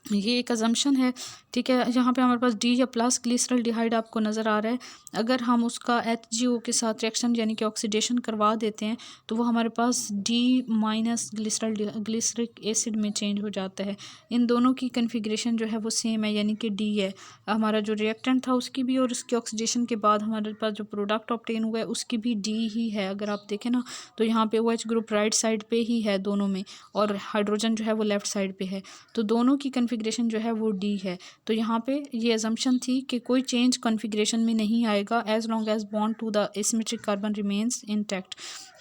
ये एक अजम्पशन है, ठीक है। यहाँ पे हमारे पास D या प्लस ग्लिसरॉल्डिहाइड आपको नज़र आ रहा है। अगर हम उसका HGO के साथ रिएक्शन यानी कि ऑक्सीडेशन करवा देते हैं तो वो हमारे पास D माइनस ग्लिसरिक एसिड में चेंज हो जाता है। इन दोनों की कन्फिग्रेशन जो है वो सेम है, यानी कि D है। हमारा जो रिएक्टेंट था उसकी भी और उसके ऑक्सीडेशन के बाद हमारे पास जो प्रोडक्ट ऑब्टेन हुआ है उसकी भी D ही है। अगर आप देखें ना तो यहाँ पे OH ग्रुप राइट साइड पे ही है दोनों में, और हाइड्रोजन जो है वो लेफ़्ट साइड पे है, तो दोनों की कॉन्फ़िगरेशन जो है वो D है। तो यहाँ पे ये अजम्पशन थी कि कोई चेंज कॉन्फ़िगरेशन में नहीं आएगा as long as bond to the asymmetric carbon remains intact.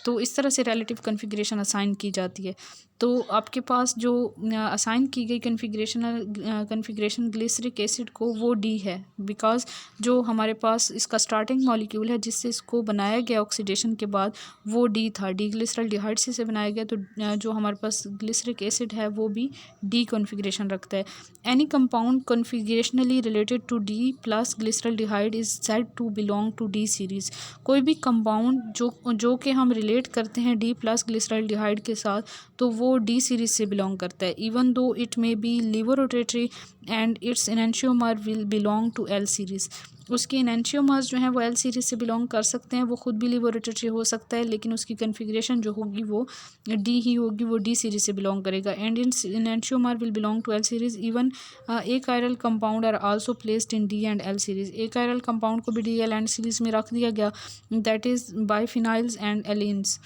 तो इस तरह से रिलेटिव कॉन्फ़िगरेशन असाइन की जाती है। तो आपके पास जो असाइन की गई कॉन्फ़िगरेशन ग्लिसरिक एसिड को वो D है, बिकॉज़ जो हमारे पास इसका स्टार्टिंग मॉलिक्यूल है जिससे इसको बनाया गया ऑक्सीडेशन के बाद वो D था, D ग्लिसरॉल्डिहाइड से बनाया गया। तो जो हमारे पास ग्लिसरिक एसिड है वो भी D कॉन्फ़िगरेशन रखता है। Any compound configurationally related to D plus glyceraldehyde is said to belong to D series. कोई भी कंपाउंड जो कि हम रिलेट करते हैं D प्लस ग्लिसरॉल्डिहाइड के साथ तो वो D सीरीज़ से बिलोंग करता है, even though it may be laevorotatory and its enantiomer will belong to L series. उसके इनैंशियोमर्स जो हैं वो एल सीरीज़ से बिलोंग कर सकते हैं, वो खुद भी लेबोरेटरी हो सकता है, लेकिन उसकी कन्फिग्रेशन जो होगी वो डी ही होगी, वो डी सीरीज़ से बिलोंग करेगा। And enantiomer will belong to L series even achiral compound are also placed in D and L series. Achiral compound को भी डी एल एंड सीरीज़ में रख दिया गया, दैट इज़ बाईफिनाइल्स एंड एलिन्स।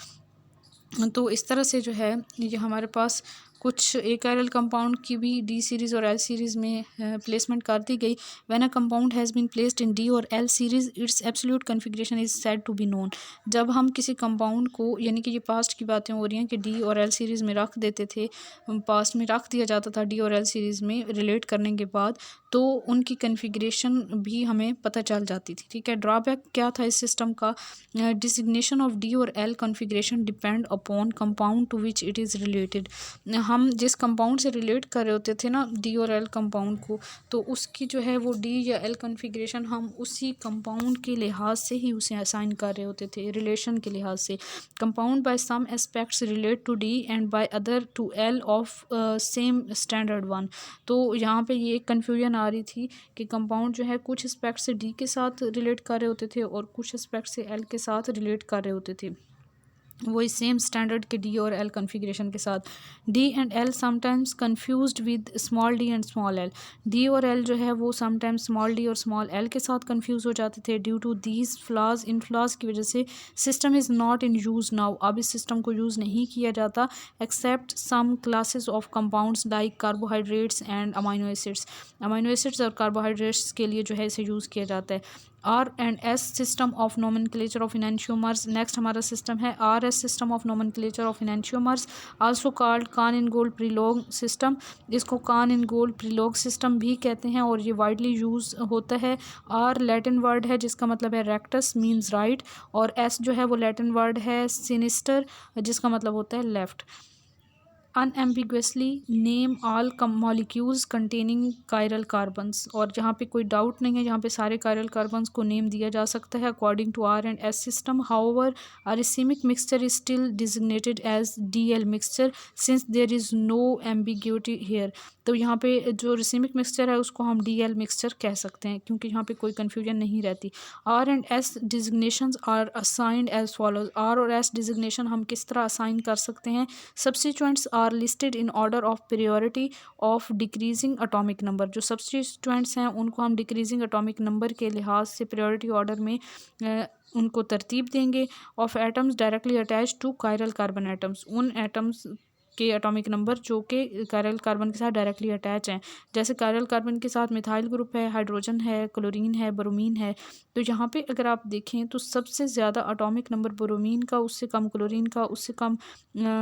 तो इस तरह से जो है ये हमारे पास कुछ एक कायरल कंपाउंड की भी डी सीरीज़ और एल सीरीज़ में प्लेसमेंट कर दी गई। When a compound has been placed in D और L series its absolute configuration is said to be known. जब हम किसी कंपाउंड को, यानी कि ये पास्ट की बातें हो रही हैं कि डी और एल सीरीज़ में रख देते थे, पास्ट में रख दिया जाता था डी और एल सीरीज़ में रिलेट करने के बाद, तो उनकी कन्फिग्रेशन भी हमें पता चल जाती थी। ठीक है, ड्रॉबैक क्या था इस सिस्टम का? डिजिग्नेशन ऑफ डी और L configuration depend upon compound to which it is related. हम जिस कंपाउंड से रिलेट कर रहे होते थे ना डी और एल कंपाउंड को, तो उसकी जो है वो डी या एल कन्फिग्रेशन हम उसी कंपाउंड के लिहाज से ही उसे असाइन कर रहे होते थे, रिलेशन के लिहाज से। Compound by some aspects relate to D and by other to L of same standard one. तो यहाँ पे ये एक कन्फ्यूजन आ रही थी कि कंपाउंड जो है कुछ एस्पेक्ट से डी के साथ रिलेट कर रहे होते थे और कुछ एस्पेक्ट से एल के साथ रिलेट कर रहे होते थे, वही सेम स्टैंडर्ड के डी और एल कन्फिग्रेशन के साथ। D and L sometimes confused with small D and small L. D और एल जो है वो समटाइम्स स्मॉल डी और स्मॉल एल के साथ कन्फ्यूज़ हो जाते थे। ड्यू टू दीज फ्लाज, इन फ्लाज की वजह से system is not in use now. अब इस सिस्टम को यूज़ नहीं किया जाता, except some classes of compounds like carbohydrates and amino acids. Amino acids और कार्बोहाइड्रेट्स के लिए जो है इसे यूज़ किया जाता है। R and S system of nomenclature of enantiomers. Next हमारा सिस्टम है R S system of nomenclature of enantiomers, also called Cahn Ingold Prelog system. इसको Cahn Ingold Prelog system भी कहते हैं और ये वाइडली यूज़ होता है। आर लैटिन वर्ड है जिसका मतलब है रेक्टस मीन्स राइट, और एस जो है वो लैटिन वर्ड है सिनिस्टर जिसका मतलब होता है left. Unambiguously name all molecules containing chiral carbons. और जहाँ पे कोई डाउट नहीं है, यहाँ पे सारे कायरल कार्बन्स को नेम दिया जा सकता है according to R and S system. However a racemic mixture is still designated as DL mixture since there is no ambiguity here। तो यहाँ पे जो racemic mixture है उसको हम DL mixture कह सकते हैं क्योंकि यहाँ पे कोई confusion नहीं रहती। R and S designations are assigned as follows। R और S designation हम किस तरह assign कर सकते हैं? Substituents are listed in order of priority of decreasing atomic number। जो substituents हैं उनको हम decreasing atomic number के लिहाज से priority order में उनको तरतीब देंगे। Of atoms directly attach to chiral carbon atoms, उन एटम्स के एटॉमिक नंबर जो कि कायरल कार्बन के साथ डायरेक्टली अटैच हैं। जैसे कायरल कार्बन के साथ मिथाइल ग्रुप है, हाइड्रोजन है, क्लोरीन है, ब्रोमीन है। तो यहाँ पे अगर आप देखें तो सबसे ज़्यादा एटॉमिक नंबर ब्रोमीन का, उससे कम क्लोरीन का, उससे कम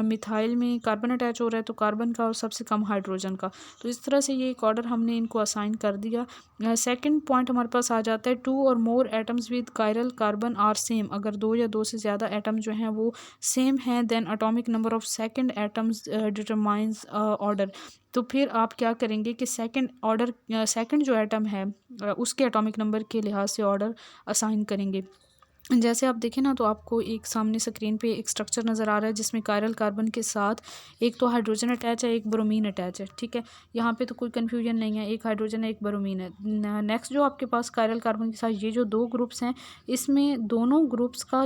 मिथाइल में कार्बन अटैच हो रहा है तो कार्बन का, और सबसे कम हाइड्रोजन का। तो इस तरह से ये एक ऑर्डर हमने इनको असाइन कर दिया। सेकंड पॉइंट हमारे पास आ जाता है, टू और more atoms with chiral carbon are same. अगर दो या दो से ज़्यादा एटम जो हैं वो सेम हैं, then atomic number of second atoms determines order. तो फिर आप क्या करेंगे कि सेकंड जो एटम है उसके एटॉमिक नंबर के लिहाज से ऑर्डर असाइन करेंगे। जैसे आप देखें ना तो आपको एक सामने स्क्रीन पे एक स्ट्रक्चर नज़र आ रहा है जिसमें कायरल कार्बन के साथ एक तो हाइड्रोजन अटैच है, एक ब्रोमीन अटैच है। ठीक है, यहाँ पे तो कोई कन्फ्यूजन नहीं है, एक हाइड्रोजन है, एक ब्रोमीन है। नेक्स्ट जो आपके पास कायरल कार्बन के साथ ये जो दो ग्रुप्स हैं, इसमें दोनों ग्रुप्स का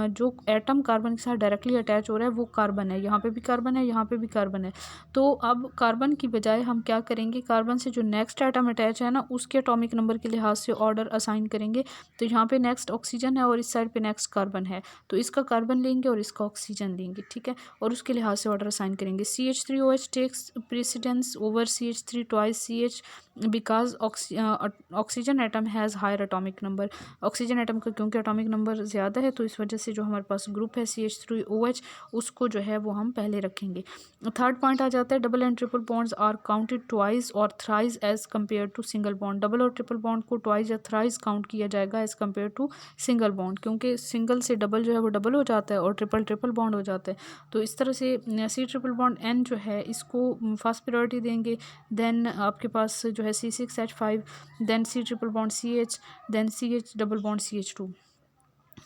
जो एटम कार्बन के साथ डायरेक्टली अटैच हो रहा है वो कार्बन है। यहाँ पर भी कार्बन है, यहाँ पर भी कार्बन है। तो अब कार्बन की बजाय हम क्या करेंगे, कार्बन से जो नेक्स्ट एटम अटैच है ना उसके एटॉमिक नंबर के लिहाज से ऑर्डर असाइन करेंगे। तो यहाँ पे नेक्स्ट ऑक्सीजन है और इस साइड पे नेक्स्ट कार्बन है, तो इसका कार्बन लेंगे और इसका ऑक्सीजन लेंगे। ठीक है, और उसके लिहाज से ऑर्डर असाइन करेंगे। CH3OH takes precedence over CH3 twice CH because oxygen atom has higher atomic number. Oxygen atom का क्योंकि एटॉमिक नंबर ज़्यादा है तो इस वजह से जो हमारे पास ग्रुप है CH3OH उसको जो है वो हम पहले रखेंगे। थर्ड पॉइंट आ जाता है, double and triple bonds are counted twice और thrice as compare to single bond. Double और ट्रिपल बॉन्ड को ट्वाइस या थ्राइस काउंट किया जाएगा as compare to single bond, क्योंकि सिंगल से डबल जो है वो डबल हो जाता है और ट्रिपल ट्रिपल बॉन्ड हो जाता है। तो इस तरह से C ट्रिपल बॉन्ड N जो है इसको फर्स्ट प्रायोरिटी देंगे, देन आपके पास जो है C6H5, then C triple bond CH, then CH double bond CH2।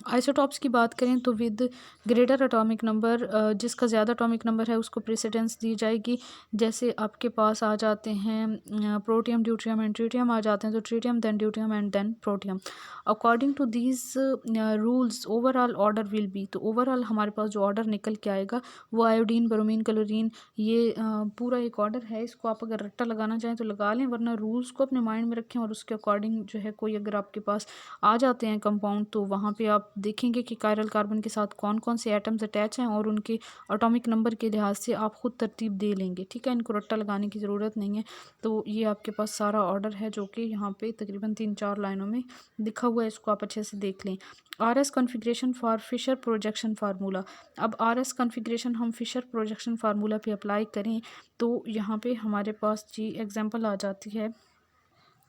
Isotopes की बात करें तो विद ग्रेटर एटॉमिक नंबर, जिसका ज़्यादा एटॉमिक नंबर है उसको प्रेसिडेंस दी जाएगी। जैसे आपके पास आ जाते हैं प्रोटियम, ड्यूट्रियम एंड ट्रिटियम आ जाते हैं, तो tritium then deuterium and then protium. According to these rules overall order will be, तो ओवरऑल हमारे पास जो ऑर्डर निकल के आएगा वो आयोडीन, ब्रोमीन, क्लोरीन, ये पूरा एक ऑर्डर है। इसको आप अगर रट्टा लगाना चाहें तो लगा लें, वरना रूल्स को अपने माइंड में रखें और उसके अकॉर्डिंग जो है कोई अगर आपके पास आ जाते हैं कंपाउंड तो वहाँ पे आप देखेंगे कि कायरल कार्बन के साथ कौन कौन से एटम्स अटैच हैं और उनके एटॉमिक नंबर के लिहाज से आप खुद तरतीब दे लेंगे। ठीक है, इनको रट्टा लगाने की ज़रूरत नहीं है। तो ये आपके पास सारा ऑर्डर है जो कि यहाँ पे तकरीबन 3-4 लाइनों में लिखा हुआ है, इसको आप अच्छे से देख लें। RS configuration for Fischer projection formula. अब RS कॉन्फ़िगरेशन हम फिशर प्रोजेक्शन फार्मूला पे अप्लाई करें तो यहाँ पे हमारे पास जी एग्जांपल आ जाती है।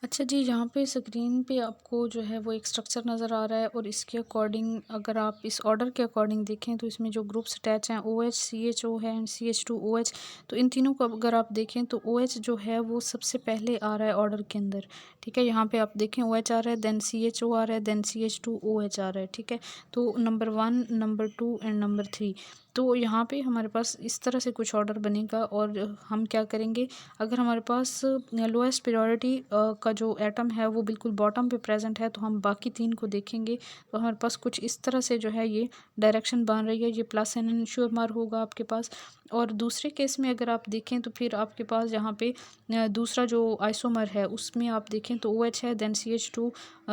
अच्छा जी, यहाँ पे स्क्रीन पे आपको जो है वो एक स्ट्रक्चर नज़र आ रहा है और इसके अकॉर्डिंग अगर आप इस ऑर्डर के अकॉर्डिंग देखें तो इसमें जो ग्रुप्स अटैच हैं OH, CHO है एंड CH2OH, तो इन तीनों को अगर आप देखें तो OH जो है वो सबसे पहले आ रहा है ऑर्डर के अंदर। ठीक है, यहाँ पे आप देखें OH आ रहा है, देन CHO आ रहा है, देन CH2OH आ रहा है। ठीक है, तो नंबर 1, नंबर 2 एंड नंबर 3। तो यहाँ पे हमारे पास इस तरह से कुछ ऑर्डर बनेगा और हम क्या करेंगे, अगर हमारे पास लोएस्ट प्रायोरिटी का जो एटम है वो बिल्कुल बॉटम पे प्रेजेंट है तो हम बाकी 3 को देखेंगे तो हमारे पास कुछ इस तरह से जो है ये डायरेक्शन बन रही है, ये प्लस एन इंश्योर मार होगा आपके पास। और दूसरे केस में अगर आप देखें तो फिर आपके पास यहाँ पे दूसरा जो आइसोमर है उसमें आप देखें तो OH है, देन CH2,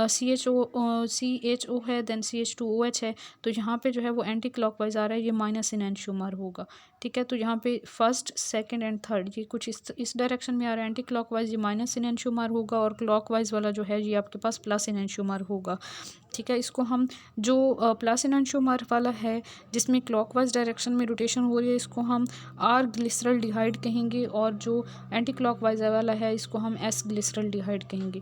CHO है, देन CH2OH है। तो यहाँ पे जो है वो एंटी क्लॉकवाइज आ रहा है, ये माइनस इन एंशुमार होगा। ठीक है, तो यहाँ पे फर्स्ट, सेकंड एंड थर्ड ये कुछ इस डायरेक्शन में आ रहा है, एंटी क्लॉकवाइज ये माइनस इन एंशुमार होगा और क्लॉकवाइज वाला जो है ये आपके पास प्लस इन एंशुमार होगा। ठीक है, इसको हम जो प्लस इन एंशुमार वाला है जिसमें क्लॉकवाइज डायरेक्शन में रोटेशन हो रही है इसको हम R ग्लिसरल डिहाइड कहेंगे और जो एंटी क्लॉकवाइज वाला है इसको हम S ग्लिसरल डिहाइड कहेंगे।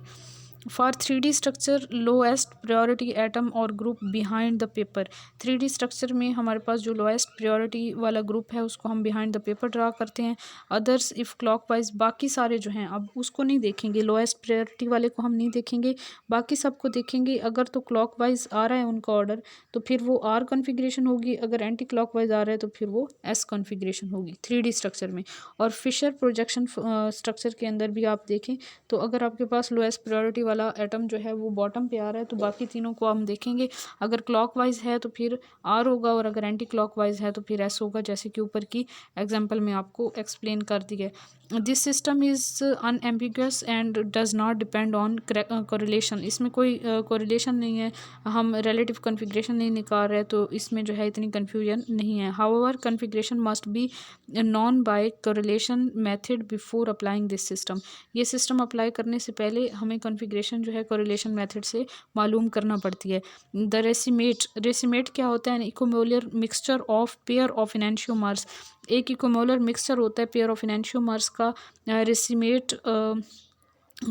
For 3D structure lowest priority atom और group behind the paper. 3D structure में हमारे पास जो लोएस्ट प्रायोरिटी वाला ग्रुप है उसको हम बिहाइंड द पेपर ड्रा करते हैं। अदर्स इफ़ क्लॉकवाइज, बाकी सारे जो हैं अब उसको नहीं देखेंगे, लोएस्ट प्रायोरिटी वाले को हम नहीं देखेंगे, बाकी सबको देखेंगे। अगर तो क्लॉकवाइज आ रहा है उनका ऑर्डर तो फिर वो R कॉन्फ़िगरेशन होगी, अगर एंटी क्लॉकवाइज आ रहा है तो फिर वो S कॉन्फ़िगरेशन होगी 3D स्ट्रक्चर में। और फिशर प्रोजेक्शन स्ट्रक्चर के अंदर भी आप देखें तो अगर आपके पास लोएस्ट प्रायोरिटी वाला एटम जो है वो बॉटम पे आ रहा है तो बाकी तीनों को हम देखेंगे, अगर क्लॉकवाइज है तो फिर R होगा और अगर एंटी क्लॉकवाइज है तो फिर S होगा, जैसे कि ऊपर की एग्जांपल में आपको एक्सप्लेन कर दिया। This system is unambiguous and does not depend on correlation. इसमें कोई कोरिलेशन नहीं है, हम रिलेटिव कॉन्फ़िगरेशन नहीं निकाल रहे तो इसमें जो है इतनी कन्फ्यूजन नहीं है। However configuration must be known by correlation method before applying this system. ये सिस्टम अप्लाई करने से पहले हमें कॉन्फ़िगरेशन जो है कोरिलेशन मेथड से मालूम करना पड़ती है। द रेसिमेट क्या होता है, equimolar mixture of pair of enantiomers. एक इक्विमोलर मिक्सचर होता है पेयर ऑफ एनेंशियोमर्स का। रेसिमेट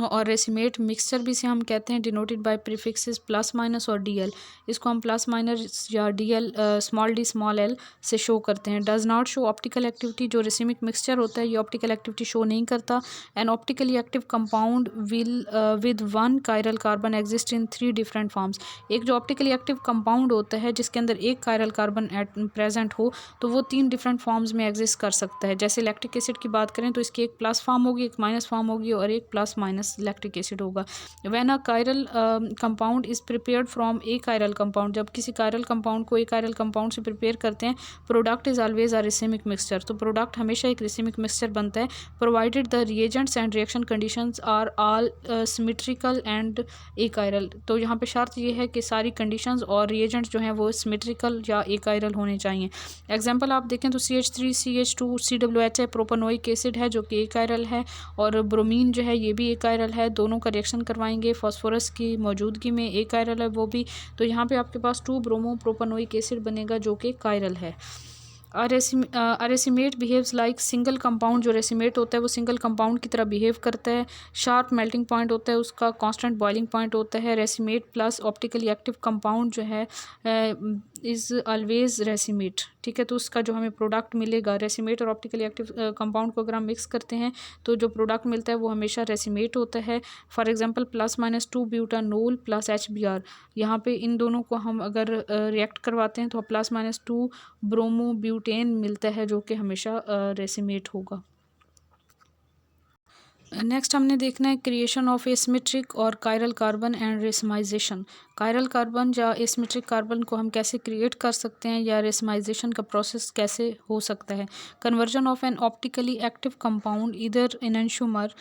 और रेसिमेट मिक्सचर भी से हम कहते हैं denoted by prefixes plus minus और DL। इसको हम प्लस माइनस या DL small d small l से शो करते हैं। Does not show optical activity. जो रेसिमिक मिक्सचर होता है ये ऑप्टिकल एक्टिविटी शो नहीं करता। N optically active compound will with 1 chiral carbon exist in 3 different forms. एक जो ऑप्टिकली एक्टिव कंपाउंड होता है जिसके अंदर एक कायरल कार्बन प्रेजेंट हो तो वो 3 डिफरेंट फॉर्म्स में एग्जिस्ट कर सकता है। जैसे लैक्टिक एसिड की बात करें तो इसकी एक प्लस फॉर्म होगी, एक माइनस फॉर्म होगी और एक प्लस माइनस लैक्टिक एसिड होगा। When a chiral compound is prepared from A chiral compound, जब किसी कायरल कंपाउंड को एक कायरल कंपाउंड से प्रिपेयर करते हैं, product is always a racemic mixture. तो प्रोडक्ट हमेशा एक रेसिमिक मिक्सचर बनता है provided the reagents and reaction conditions are all symmetrical and achiral. तो यहाँ पे शर्त ये है कि सारी कंडीशंस और रिएजेंट्स जो हैं वो सिमेट्रिकल या ए कायरल होने चाहिए। एग्जाम्पल आप देखें तो CH3 CH2 COOH है, प्रोपेनोइक एसिड है जो कि ए कायरल है और ब्रोमीन जो है ये भी एक कायरल है, दोनों का रिएक्शन करवाएंगे फास्फोरस की मौजूदगी में, एक कायरल है वो भी। तो यहाँ पे आपके पास 2 ब्रोमो प्रोपेनोइक एसिड बनेगा जो कि कायरल है। रेसिमेट बिहेव्स लाइक सिंगल कंपाउंड। जो रेसिमेट होता है वो सिंगल कंपाउंड की तरह बिहेव करता है। शार्प मेल्टिंग पॉइंट होता है उसका, कांस्टेंट बॉइलिंग पॉइंट होता है। रेसिमेट प्लस ऑप्टिकली एक्टिव कंपाउंड जो है इज़ ऑलवेज रेसिमेट, ठीक है। तो उसका जो हमें प्रोडक्ट मिलेगा, रेसिमेट और ऑप्टिकली एक्टिव कंपाउंड को अगर हम मिक्स करते हैं तो जो प्रोडक्ट मिलता है वो हमेशा रेसिमेट होता है। For example +-2 butanol plus HBr, यहाँ पे इन दोनों को हम अगर रिएक्ट करवाते हैं तो +-2 ब्रोमो ब्यूटेन मिलता है जो कि हमेशा रेसिमेट होगा। नेक्स्ट हमने देखना है क्रिएशन ऑफ एसिमेट्रिक और chiral carbon and racemisation. Chiral carbon या एसिमेट्रिक कार्बन को हम कैसे क्रिएट कर सकते हैं या रेसमाइजेशन का प्रोसेस कैसे हो सकता है। Conversion of an optically active compound इधर enantiomer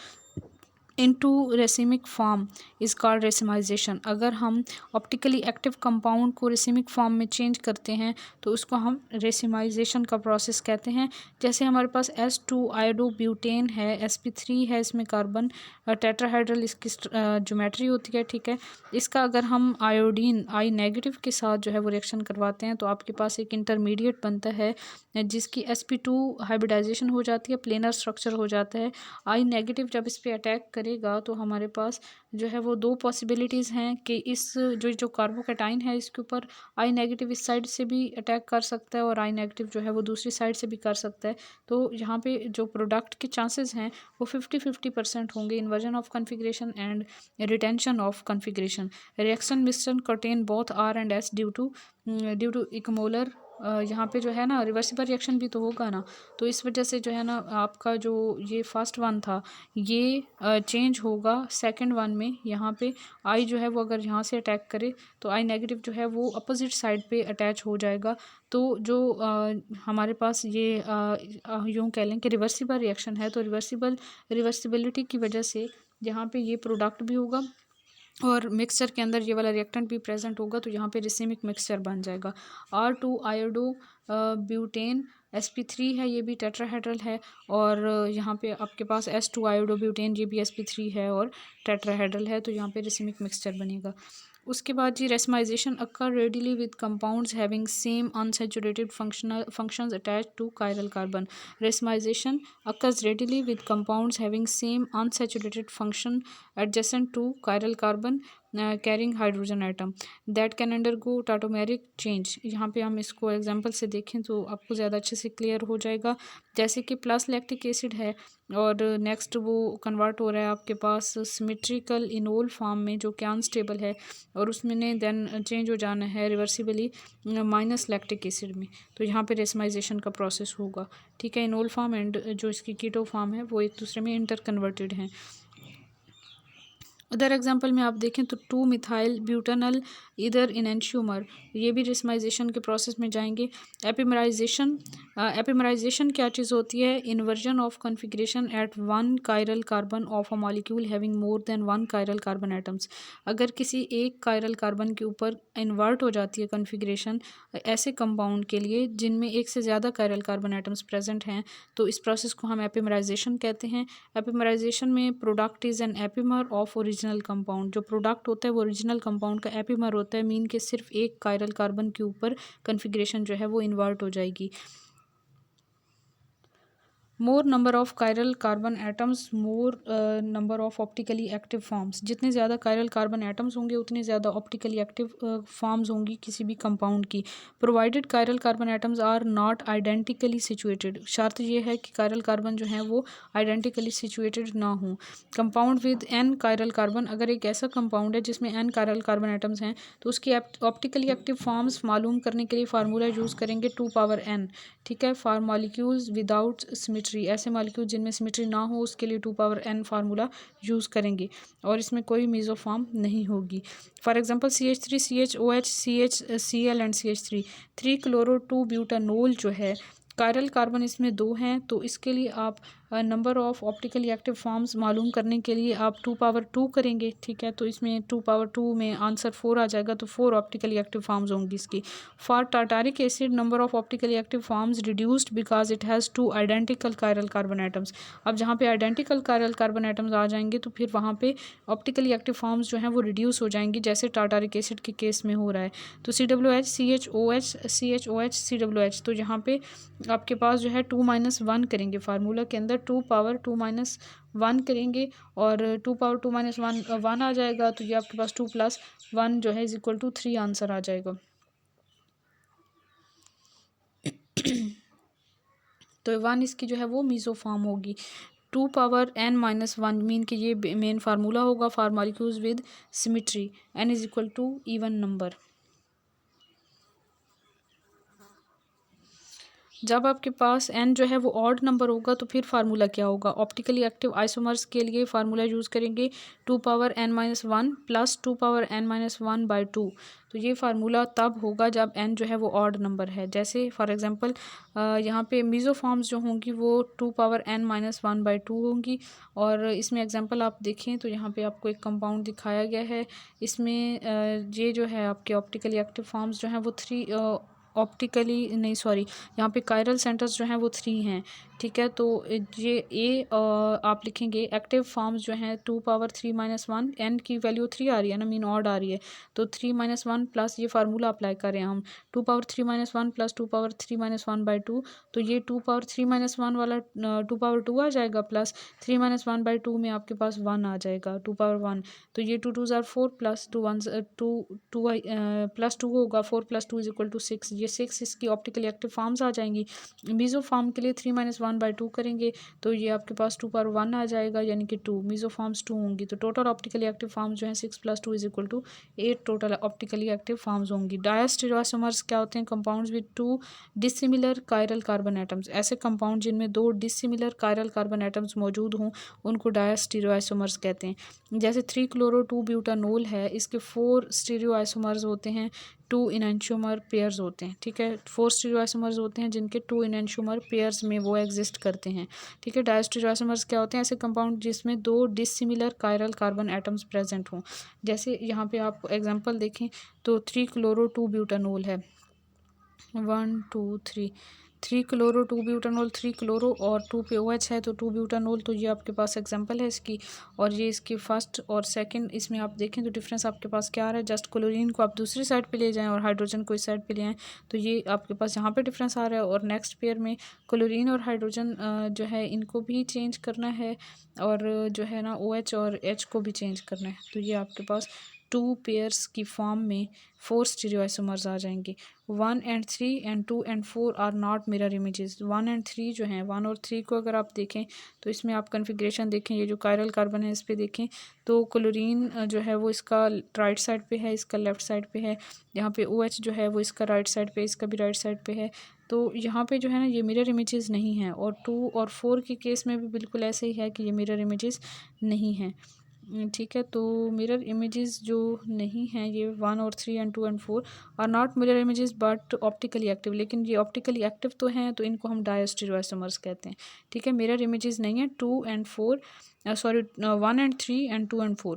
into racemic form is called racemisation. अगर हम ऑप्टिकली एक्टिव कंपाउंड को रेसिमिक फॉर्म में चेंज करते हैं तो उसको हम रेसिमाइजेशन का प्रोसेस कहते हैं। जैसे हमारे पास S2 आयोडोब्यूटेन है, sp3 है इसमें कार्बन, टेट्राहाइड्रल इसकी ज्योमेट्री होती है, ठीक है। इसका अगर हम आयोडीन I- के साथ जो है वो रिएक्शन करवाते हैं तो आपके पास एक इंटरमीडिएट बनता है जिसकी sp2 हाइब्रिडाइजेशन हो जाती है, प्लेनर स्ट्रक्चर हो जाता है। I- जब इस पर अटैक करेगा तो हमारे पास जो है वो दो पॉसिबिलिटीज़ हैं कि इस जो कार्बोकैटाइन है इसके ऊपर I- इस साइड से भी अटैक कर सकता है और I- जो है वो दूसरी साइड से भी कर सकता है। तो यहाँ पे जो प्रोडक्ट के चांसेस हैं वो 50-50% होंगे, inversion of configuration and retention of configuration. Reaction मिश्रण contain both R and S due to equimolar, यहाँ पे जो है ना रिवर्सिबल रिएक्शन भी तो होगा ना, तो इस वजह से जो है ना आपका जो ये फर्स्ट वन था ये चेंज होगा सेकंड वन में। यहाँ पे आई जो है वो अगर यहाँ से अटैक करे तो I- जो है वो अपोजिट साइड पे अटैच हो जाएगा। तो जो हमारे पास ये यूँ कह लें कि रिवर्सिबल रिएक्शन है, तो रिवर्सिबिलिटी की वजह से यहाँ पे ये प्रोडक्ट भी होगा और मिक्सचर के अंदर ये वाला रिएक्टेंट भी प्रेजेंट होगा, तो यहाँ पे रिसिमिक मिक्सचर बन जाएगा। R2 आयोडो ब्यूटेन sp3 है, ये भी टेट्राहेड्रल है, और यहाँ पे आपके पास S2 आयोडो ब्यूटेन ये भी sp3 है और टेट्राहेड्रल है, तो यहाँ पे रिसिमिक मिक्सचर बनेगा। उसके बाद जी racemisation occur readily with compounds having same unsaturated functions attached to chiral carbon. Racemisation occurs readily with compounds having same unsaturated function adjacent to chiral carbon carrying hydrogen atom that can undergo tautomeric change। यहाँ पे हम इसको example से देखें तो आपको ज़्यादा अच्छे से क्लियर हो जाएगा। जैसे कि प्लस लैक्टिक एसिड है और नेक्स्ट वो कन्वर्ट हो रहा है आपके पास सिमेट्रिकल इनोल फॉर्म में जो कि अनस्टेबल है, और उसमें ने देन चेंज हो जाना है रिवर्सिबली माइनस लैक्टिक एसिड में, तो यहाँ पे रेसमाइजेशन का प्रोसेस होगा, ठीक है। इनोल फॉर्म एंड जो इसकी कीटो फॉर्म है वो एक दूसरे में इंटर कन्वर्टेड हैं। अदर एग्जांपल में आप देखें तो 2 मिथाइल ब्यूटानल इधर इनेंशियोमर, ये भी रेसमाइजेशन के प्रोसेस में जाएंगे। एपिमराइजेशन क्या चीज़ होती है? Inversion of configuration at 1 chiral carbon of a molecule having more than 1 chiral carbon atoms. अगर किसी एक कायरल कार्बन के ऊपर इन्वर्ट हो जाती है कॉन्फ़िगरेशन ऐसे कंपाउंड के लिए जिनमें एक से ज़्यादा कायरल कार्बन एटम्स प्रेजेंट हैं, तो इस प्रोसेस को हम एपिमराइजेशन कहते हैं। एपिमराइजेशन में product is an epimer of original compound. जो प्रोडक्ट होता है वो ओरिजिनल कंपाउंड का एपिमर होता है, मीन के सिर्फ एक कायरल कार्बन के ऊपर कॉन्फ़िगरेशन जो है वो इन्वर्ट हो जाएगी। मोर number of chiral carbon atoms more number of optically active forms. जितने ज़्यादा कायरल कार्बन एटम्स होंगे उतने ज़्यादा ऑप्टिकली एक्टिव फॉर्म्स होंगी किसी भी कंपाउंड की। Provided chiral carbon atoms are not identically situated. शर्त ये है कि कायरल कार्बन जो है वो आइडेंटिकली सिचुएटेड ना हो। Compound with n chiral carbon, अगर एक ऐसा कंपाउंड है जिसमें एन कायरल कार्बन एटम्स हैं तो उसकी ऑप्टिकली एक्टिव फॉर्म्स मालूम करने के लिए फार्मूला यूज़ करेंगे 2n, ठीक है। फॉर मॉलिक्यूल्स विदाउट सिमेट्री, ऐसे मॉलिक्यूल जिनमें सिमेट्री ना हो उसके लिए 2n फार्मूला यूज़ करेंगे और इसमें कोई मीज़ोफॉर्म नहीं होगी। For example CH3 CHOH CHCl and CH3 3 chloro 2 butanol जो है कायरल कार्बन इसमें 2 हैं, तो इसके लिए आप number of optically active forms मालूम करने के लिए आप 2 पावर 2 करेंगे, ठीक है। तो इसमें 2 पावर 2 में आंसर 4 आ जाएगा, तो 4 ऑप्टिकली एक्टिव फॉर्म्स होंगी इसकी। For tartaric acid number of optically active forms reduced because it has 2 identical chiral carbon atoms. अब जहाँ पे आइडेंटिकल कायरल कार्बन एटम्स आ जाएंगे तो फिर वहाँ पे ऑप्टिकली एक्टिव फॉर्म्स जो हैं वो रिड्यूस हो जाएंगी, जैसे टार्टारिक एसिड के केस में हो रहा है। तो COH CHOH CHOH COH, तो यहाँ पे आपके पास जो है 2-1 करेंगे फार्मूला के अंदर, 2 पावर 2-1 करेंगे और 2 पावर 2-1 आ जाएगा, तो ये आपके पास 2 + 1 जो है इज इक्वल टू 3 आंसर आ जाएगा। तो 1 इसकी जो है वो मीज़ोफॉर्म होगी। 2 पावर n-1 मीन कि ये मेन फार्मूला होगा for molecules with symmetry, n is equal to even number. जब आपके पास n जो है वो ऑड नंबर होगा तो फिर फार्मूला क्या होगा? ऑप्टिकली एक्टिव आइसोमर्स के लिए फार्मूला यूज़ करेंगे 2 power n-1 plus 2 power n-1/2। तो ये फार्मूला तब होगा जब n जो है वो ऑड नंबर है। जैसे फॉर एग्जांपल यहाँ पे मीज़ोफॉर्म्स जो होंगी वो 2 पावर n-1/2 होंगी। और इसमें एग्जांपल आप देखें तो यहाँ पे आपको एक कंपाउंड दिखाया गया है। इसमें ये जो है आपके ऑप्टिकली एक्टिव फॉर्म्स जो हैं वो 3 ऑप्टिकली नहीं सॉरी यहाँ पे कायरल सेंटर्स जो हैं वो 3 हैं, ठीक है। तो ये आप लिखेंगे एक्टिव फॉर्म्स जो हैं 2 पावर 3-1, n की वैल्यू 3 आ रही है ना, मीन ऑड आ रही है, तो 3-1 प्लस ये फार्मूला अप्लाई करें हम 2 पावर 3-1 प्लस 2 पावर 3-1/2, तो ये 2 पावर 3-1 वाला 2 पावर 2 आ जाएगा, प्लस 3-1/2 में आपके पास 1 आ जाएगा 2 पावर 1, तो ये 2 2 4 प्लस 2 1 2 प्लस 2 होगा, 4 + 2 = 6, ये 6 इसकी ऑप्टिकली एक्टिव फॉर्म्स आ जाएंगी। मीज़ो फॉर्म के लिए 3-1/2 करेंगे तो ये आपके पास 2 पावर 1 आ जाएगा, यानी कि 2 मीज़ो फॉर्म्स 2 होंगी। तो टोटल ऑप्टिकली एक्टिव फॉर्म्स जो है 6 + 2 = 8 टोटल ऑप्टिकली एक्टिव फॉर्म्स होंगी। डायस्टेरियोसोमर्स क्या होते हैं? Compounds with 2 dissimilar chiral carbon atoms. ऐसे कंपाउंड जिनमें 2 डिसिमिलर कायरल कार्बन एटम्स मौजूद हों उनको डायस्टेरियोसोमर्स कहते हैं। जैसे 3-chloro-2-butanol है, इसके 4 स्टीरियोआइसोमर्स होते हैं, 2 इनैंशियोमर पेयर्स होते हैं, ठीक है। 4 स्टीरियोआइसोमर्स होते हैं जिनके 2 इनैंशियोमर पेयर्स में वो एग्जिस्ट करते हैं, ठीक है। डायस्टेरियोसोमर्स क्या होते हैं? ऐसे कंपाउंड जिसमें 2 dissimilar chiral carbon atoms present हों। जैसे यहाँ पे आप एग्जांपल देखें तो 3-chloro-2-butanol है, 1 2 3 3-chloro-2-butanol, 3 क्लोरो और 2 पे OH है तो 2-butanol, तो ये आपके पास एग्जांपल है इसकी। और ये इसकी फर्स्ट और सेकंड, इसमें आप देखें तो डिफरेंस आपके पास क्या आ रहा है? जस्ट क्लोरीन को आप दूसरी साइड पे ले जाएं और हाइड्रोजन को इस साइड पे ले आएँ तो ये आपके पास यहाँ पे डिफरेंस आ रहा है। और नेक्स्ट पेयर में क्लोरीन और हाइड्रोजन जो है इनको भी चेंज करना है और जो है ना OH और H को भी चेंज करना है। तो ये आपके पास 2 पेयर्स की फॉर्म में 4 स्टीरियोआइसोमर्स आ जाएंगे। 1 and 3 and 2 and 4 are not mirror images. 1 and 3 जो हैं, 1 और 3 को अगर आप देखें तो इसमें आप कन्फिग्रेशन देखें, ये जो कायरल कार्बन है इस पे देखें तो क्लोरीन जो है वो इसका राइट साइड पे है, इसका लेफ़्ट साइड पे है। यहाँ पे OH जो है वो इसका राइट साइड पे, इसका भी राइट साइड पे है। तो यहाँ पे जो है ना ये मिरर इमेजेस नहीं हैं। और 2 और 4 के केस में भी बिल्कुल ऐसे ही है कि ये मिरर इमेजेस नहीं हैं, ठीक है। तो मिरर इमेजेस जो नहीं हैं ये 1 और 3 and 2 and 4 are not mirror images but optically active, लेकिन ये ऑप्टिकली एक्टिव तो हैं तो इनको हम डायस्टेरियोसोमर्स कहते हैं, ठीक है। मिरर इमेजेस नहीं है 2 and 4 sorry 1 and 3 and 2 and 4।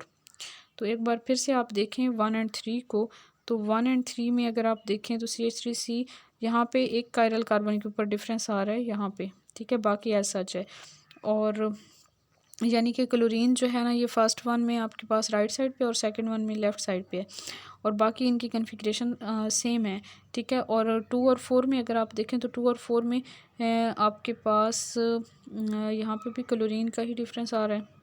तो एक बार फिर से आप देखें 1 and 3 को, तो 1 and 3 में अगर आप देखें तो CH3C यहाँ पे एक कायरल कार्बन के ऊपर डिफरेंस आ रहा है यहाँ पे, ठीक है, बाकी एज सच है। और यानी कि क्लोरीन जो है ना ये फर्स्ट वन में आपके पास राइट साइड पे और सेकंड वन में लेफ़्ट साइड पे है और बाकी इनकी कन्फिग्रेशन सेम है, ठीक है। और 2 और 4 में अगर आप देखें तो 2 और 4 में आपके पास यहाँ पे भी क्लोरीन का ही डिफरेंस आ रहा है,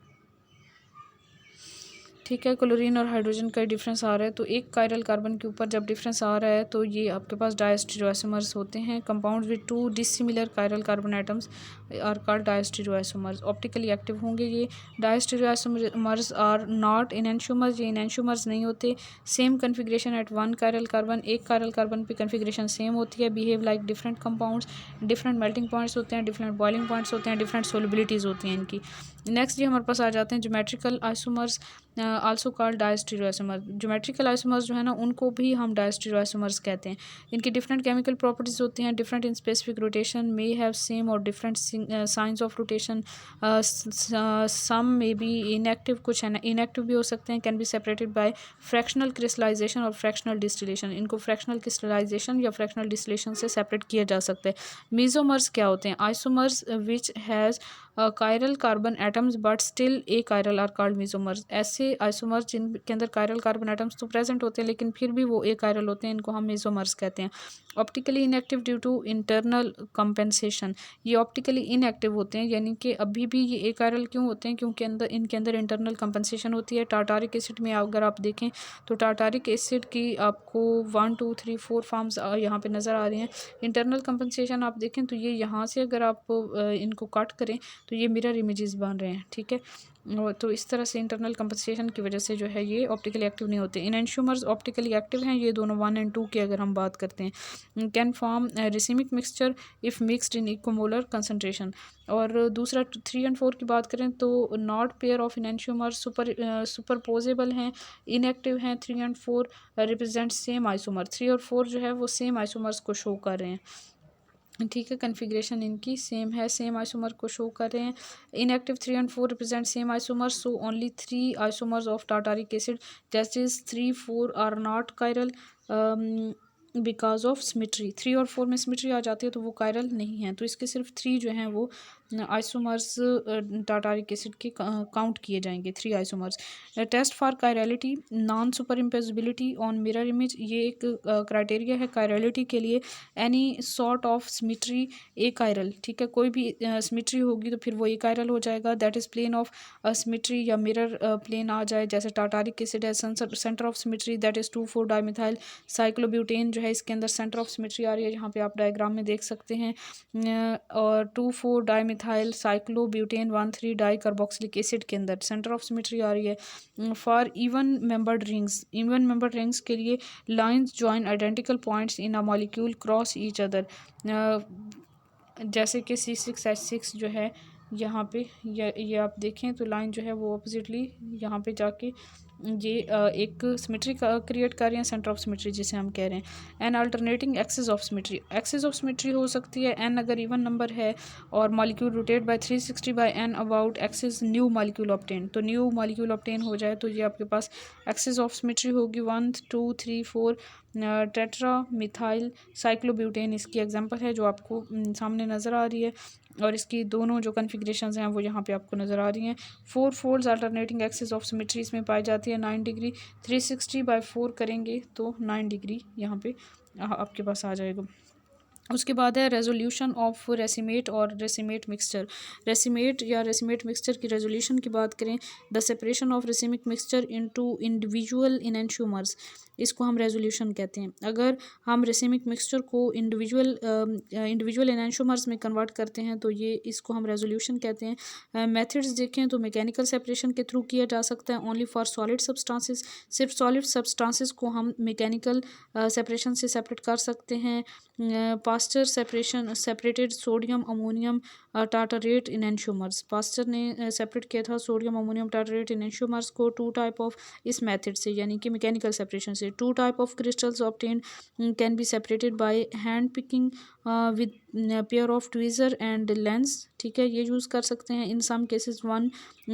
ठीक है। क्लोरीन और हाइड्रोजन का डिफरेंस आ रहा है, तो एक कायरल कार्बन के ऊपर जब डिफरेंस आ रहा है तो ये आपके पास डायस्टेरियोसोमर्स होते हैं। Compounds with 2 dissimilar chiral carbon atoms are called diastereoisomers. Optically active होंगे ये। डायस्टेरियोसोमर्स आर नॉट इनैंशियोमर्स, ये इनैंशियोमर्स नहीं होते। Same configuration at 1 chiral carbon, एक कायरल कार्बन पे कन्फिग्रेशन सेम होती है। Behave like different compounds, different melting points होते हैं, डिफरेंट बॉइलिंग पॉइंट्स होते हैं, डिफरेंट सोलिबिलिटीज़ होती हैं इनकी। नेक्स्ट ये हमारे पास आ जाते हैं geometrical isomers. Also called diastereoisomer. Geometrical isomers जो है ना उनको भी हम डायस्टीरियोआइसोमर्स कहते हैं। इनकी डिफरेंट केमिकल प्रॉपर्टीज होती हैं, different in specific rotation, may have same और different science of rotation, some may be inactive, कुछ है ना इनएक्टिव भी हो सकते हैं, can be separated by fractional crystallization और फ्रैक्शनल डिस्टिलेशन। इनको फ्रैक्शनल क्रिस्टलाइजेशन या फ्रैक्शनल डिस्टिलेशन से सेपरेट किया जा सकता है। मीजोमर्स क्या होते हैं? Isomers which has chiral carbon atoms but still achiral are called mesomers. ऐसे आइसोमर्स जिनके अंदर कायरल कार्बन एटम्स तो प्रेजेंट होते हैं लेकिन फिर भी वो ए कायरल होते हैं, इनको हम मीजोमर्स कहते हैं। Optically inactive due to internal compensation. ये ऑप्टिकली इनएक्टिव होते हैं, यानी कि अभी भी ये ए कायरल क्यों होते हैं? क्योंकि इनके अंदर इंटरनल कंपेंसेशन होती है। टार्टारिक एसिड में अगर आप देखें तो टार्टारिक एसिड की आपको 1 2 3 4 फॉर्म्स यहाँ पे नज़र आ रही हैं। इंटरनल कंपेंसेशन आप देखें तो ये यहाँ से अगर आप इनको कट करें तो ये मिरर इमेजेस बन रहे हैं, ठीक है। तो इस तरह से इंटरनल कंपनसेशन की वजह से जो है ये ऑप्टिकली एक्टिव नहीं होते। इनएंशियोमर्स ऑप्टिकली एक्टिव हैं, ये दोनों 1 और 2 की अगर हम बात करते हैं। Can form racemic mixture if mixed in equimolar concentration. और दूसरा 3 और 4 की बात करें तो not pair of enantiomers superposable हैं, इनएक्टिव हैं। 3 और 4 रिप्रेजेंट सेम आइसोमर। 3 और 4 जो है वो सेम आइसोमर्स को शो कर रहे हैं, ठीक है। कन्फिग्रेशन इनकी सेम है, सेम आइसोमर को शो कर रहे हैं। इनएक्टिव 3 और 4 represent same isomers, so only 3 isomers of tartaric acid just is 3 4 are not chiral because of symmetry. 3 और 4 में सिमेट्री आ जाती है तो वो कायरल नहीं है, तो इसके सिर्फ 3 जो हैं वो आइसोमर्स टार्टारिक एसिड के काउंट किए जाएंगे, 3 isomers. Test for chirality, non superimposability on mirror image, ये एक क्राइटेरिया है कायरलिटी के लिए। Any sort of symmetry achiral, ठीक है, कोई भी सिमेट्री होगी तो फिर वो ए कायरल हो जाएगा। That is plane of symmetry या मिरर प्लेन आ जाए, जैसे टार्टारिक एसिड है, centre of symmetry that is 2 4 dimethyl cyclobutane जो है इसके अंदर सेंटर ऑफ सिमेट्री आ रही है, यहाँ पे आप डायग्राम में देख सकते हैं। और 2 4 dimethyl cyclobutane 1 3 di carboxylic acid के अंदर सेंटर ऑफ सिमेट्री आ रही है। For even membered rings, even membered rings के लिए lines join identical points in a molecule cross each other, जैसे कि C6H6 जो है यहाँ पे ये आप देखें तो लाइन जो है वो ऑपोजिटली यहाँ पे जाके ये एक सिमेट्री क्रिएट कर रहे हैं, सेंटर ऑफ सिमेट्री जिसे हम कह रहे हैं। An alternating axis of symmetry, axis of symmetry हो सकती है एन अगर इवन नंबर है और molecule rotate by 360 by n about axis new molecule obtain, तो न्यू मॉलिक्यूल ऑब्टेन हो जाए तो ये आपके पास एक्सिस ऑफ सिमेट्री होगी 1 2 3 4। टेट्रा मिथाइल साइक्लोब्यूटेन इसकी एग्जांपल है जो आपको सामने नज़र आ रही है, और इसकी दोनों जो कन्फिग्रेशंस हैं वो यहाँ पे आपको नज़र आ रही हैं। 4 folds alternating axis of symmetries में पाई जाती है। 9 डिग्री 360 बाय 4 करेंगे तो 9 डिग्री यहाँ पे आपके पास आ जाएगा। उसके बाद है रेजोल्यूशन ऑफ रेसिमेट और रेसिमेट मिक्सचर। रेसिमेट या रेसिमेट मिक्सचर की रेजोल्यूशन की बात करें, the separation of racemic mixture into individual enantiomers, इसको हम रेजोल्यूशन कहते हैं। अगर हम रेसिमिक मिक्सचर को इंडिविजुअल इनएंशियोमर्स में कन्वर्ट करते हैं तो ये इसको हम रेजोल्यूशन कहते हैं। मेथड्स देखें तो मैकेनिकल सेपरेशन के थ्रू किया जा सकता है, ओनली फॉर सॉलिड सब्सटेंसेस, सिर्फ सॉलिड सब्सटेंसेस को हम मैकेनिकल सेपरेशन से सेपरेट कर सकते हैं। Pasteur separated sodium ammonium tartrate enantiomers, Pasteur ने सेपरेट किया था सोडियम अमोनियम टार्टरेट इनएंशियोमर्स को 2 टाइप ऑफ, इस मेथड से यानी कि मैकेनिकल सेपरेशन से। 2 type of crystals obtain can be separated by hand picking with pair of tweezer and lens, ठीक है, ये यूज़ कर सकते हैं। इन सम केसेस 1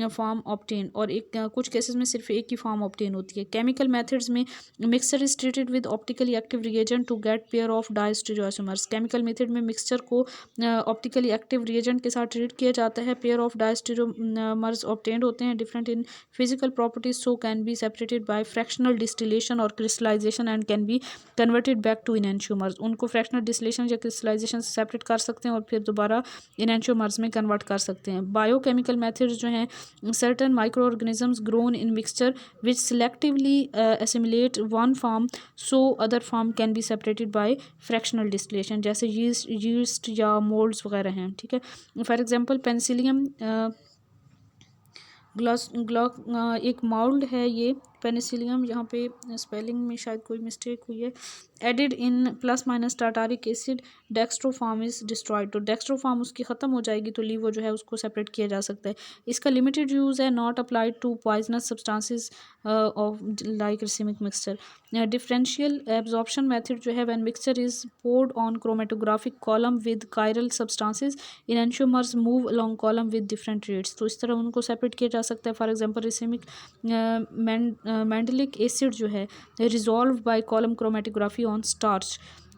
फॉर्म ऑब्टेन, और एक कुछ केसेस में सिर्फ एक ही फॉर्म ऑब्टेन होती है। केमिकल मेथड्स में mixture is treated with optically active reagent to get pair of diastereoisomers, chemical method में मिक्सचर को ऑप्टिकली एक्टिव रिएजेंट के साथ ट्रीट किया जाता है, पेयर ऑफ डायस्टीरियोमर्स ऑब्टेन्ड होते हैं, different in physical properties, so can be separated by fractional distillation और crystallization and can be converted back to enantiomers. उनको फ्रैक्शनल डिस्टिलेशन या क्रिस्टलाइजेशन से सेपरेट कर सकते हैं और फिर दोबारा इनएंशियोमर्स में कन्वर्ट कर सकते हैं। बायोकेमिकल मेथड्स जो हैं, certain micro organisms grown in mixture which selectively assimilate one form so other form can be separated by fractional distillation, जैसे यीस्ट या मोल्ड्स वगैरह हैं, ठीक है। फॉर एग्जांपल पेंसिलियम एक माउल्ड है, ये पेनिसिलियम, यहाँ पे स्पेलिंग में शायद कोई मिस्टेक हुई है, added in plus minus tartaric acid, dextro form is destroyed. तो डेक्स्ट्रोफार्म उसकी ख़त्म हो जाएगी तो लीवो जो है उसको सेपरेट किया जा सकता है। इसका लिमिटेड यूज़ है, not applied to poisonous substances of like racemic mixture. Differential absorption method जो है, when mixture is poured on chromatographic column with chiral substances, enantiomers move along column with different rates। तो इस तरह उनको separate किया जा सकता है। फॉर एग्जांपल रिसिमिक मैंडलिक एसिड जो है resolve by column chromatography on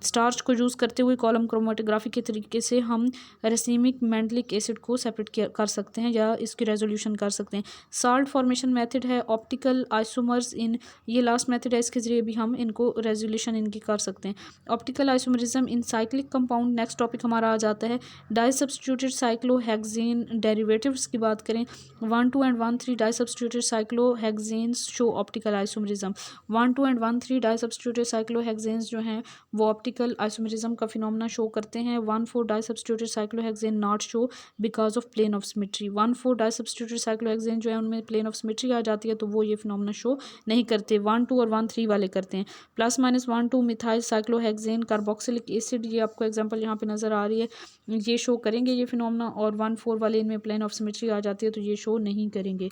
starch को यूज़ करते हुए कॉलम क्रोमेटोग्राफी के तरीके से हम रेसिमिक मैंडलिक एसिड को सेपरेट कर सकते हैं या इसकी रेजोल्यूशन कर सकते हैं। साल्ट फॉर्मेशन मेथड है, ऑप्टिकल आइसोमर्स इन, ये लास्ट मेथड है, इसके ज़रिए भी हम इनको रेजोल्यूशन इनकी कर सकते हैं। ऑप्टिकल आइसोमरिज्म इन साइक्लिक कंपाउंड, नेक्स्ट टॉपिक हमारा आ जाता है। डाई सब्स्टिट्यूटेड साइक्लोहेक्सेन डेरिवेटिव्स की बात करें, 1, 2 and 1, 3 di substituted cyclohexanes show optical isomerism. 1, 2 and 1, 3 di substituted cyclohexanes जो हैं वो ऑप्टिकल आइसोमरिज्म का फिनोमेना शो करते हैं। 1, 4 di substituted cyclohexane not show because of plane of symmetry. 1, 4 di substituted cyclohexane जो है उनमें प्लेन ऑफ सिमेट्री आ जाती है तो वो ये फिनोमेना शो नहीं करते। 1, 2 और 1, 3 वाले करते हैं। Plus minus 1, 2 methyl cyclohexane carboxylic acid, ये आपको एग्जांपल यहाँ पे नज़र आ रही है, ये शो करेंगे ये फिनोमेना। और 1, 4 वाले इनमें प्लेन ऑफ सिमेट्री आ जाती है तो ये शो नहीं करेंगे।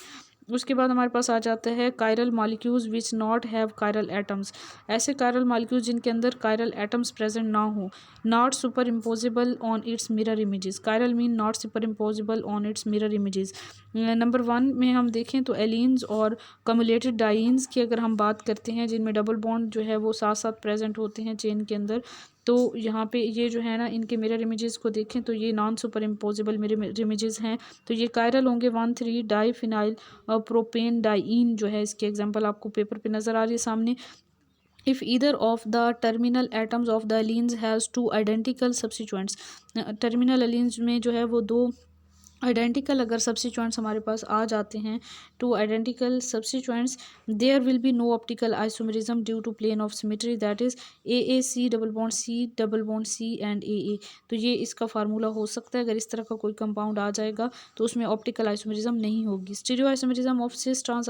उसके बाद हमारे पास आ जाता है chiral molecules which not have chiral atoms. ऐसे कायरल मॉलिक्यूल्स जिनके अंदर कायरल एटम्स प्रेजेंट ना हो। Not super imposable on its mirror images. Chiral mean not super imposable on its mirror images. Number 1 में हम देखें तो एलिन्स और कम्युलेटेड डाइन्स की अगर हम बात करते हैं जिनमें डबल बॉन्ड जो है वो साथ साथ प्रेजेंट होते हैं चेन के अंदर, तो यहाँ पे ये जो है ना इनके मिरर इमेजेस को देखें तो ये non super imposable mirror images हैं तो ये कायरल होंगे। 1, 3 डाई फिनाइल प्रोपेन डाइन जो है इसके एग्जांपल आपको पेपर पे नज़र आ रही है सामने। If either of the terminal atoms of the allenes has two identical substituents, terminal allenes में जो है वो दो आइडेंटिकल अगर सब्सिट्यूएंट्स हमारे पास आ जाते हैं, two identical substituents, there will be no optical isomerism due to plane of symmetry, that is AAC double bond C and AA। तो ये इसका फार्मूला हो सकता है। अगर इस तरह का कोई कंपाउंड आ जाएगा तो उसमें ऑप्टिकल आइसोमरिज्म नहीं होगी। Stereo isomerism of cis trans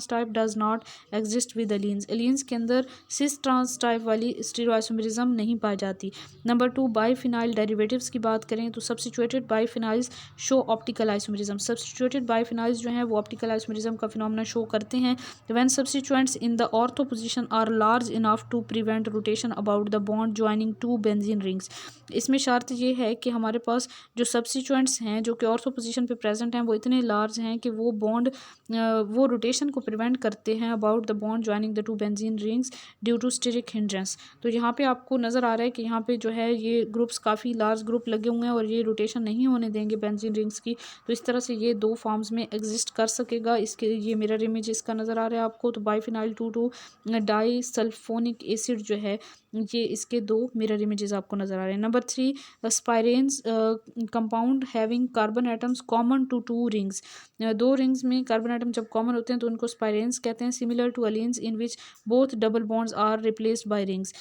type does not exist with allenes. Allenes के अंदर सिस ट्रांस टाइप वाली स्टीरियो आइसोमरिज्म नहीं पाई जाती। नंबर 2 बाईफिनाइल डेरिवेटिव्स की बात करें तो substituted biphenyls show optical isomerism. Substituted biphenyls जो हैं वो ऑप्टिकल आइसोमरिज्म का फिनोमेना शो करते हैं when substituents in the ortho position are large enough to prevent rotation about the bond joining two benzene rings. इसमें शर्त ये है कि हमारे पास जो सब्सिट्यूएंट्स हैं जो कि ऑर्थो पोजीशन पे प्रेजेंट हैं वो इतने लार्ज हैं कि वो बॉन्ड वो रोटेशन को प्रिवेंट करते हैं about the bond joining the two benzene rings due to steric hindrance. तो यहाँ पे आपको नज़र आ रहा है कि यहाँ पे जो है ये ग्रुप्स काफ़ी लार्ज ग्रुप लगे हुए हैं और ये रोटेशन नहीं होने देंगे बेंजीन रिंग्स की। तो इस तरह से ये दो फॉर्म्स में एग्जिस्ट कर सकेगा। इसके ये मिरर इमेज इसका नज़र आ रहा है आपको। तो बाईफिनाइल 2,2 डाई सल्फोनिक एसिड जो है ये इसके दो मिरर इमेजेस आपको नज़र आ रहे हैं। Number 3 spiranes compound having carbon atoms common to 2 rings. दो रिंग्स में कार्बन एटम जब कॉमन होते हैं तो उनको स्पाइरेन्स कहते हैं। Similar to allenes in which both double bonds are replaced by rings.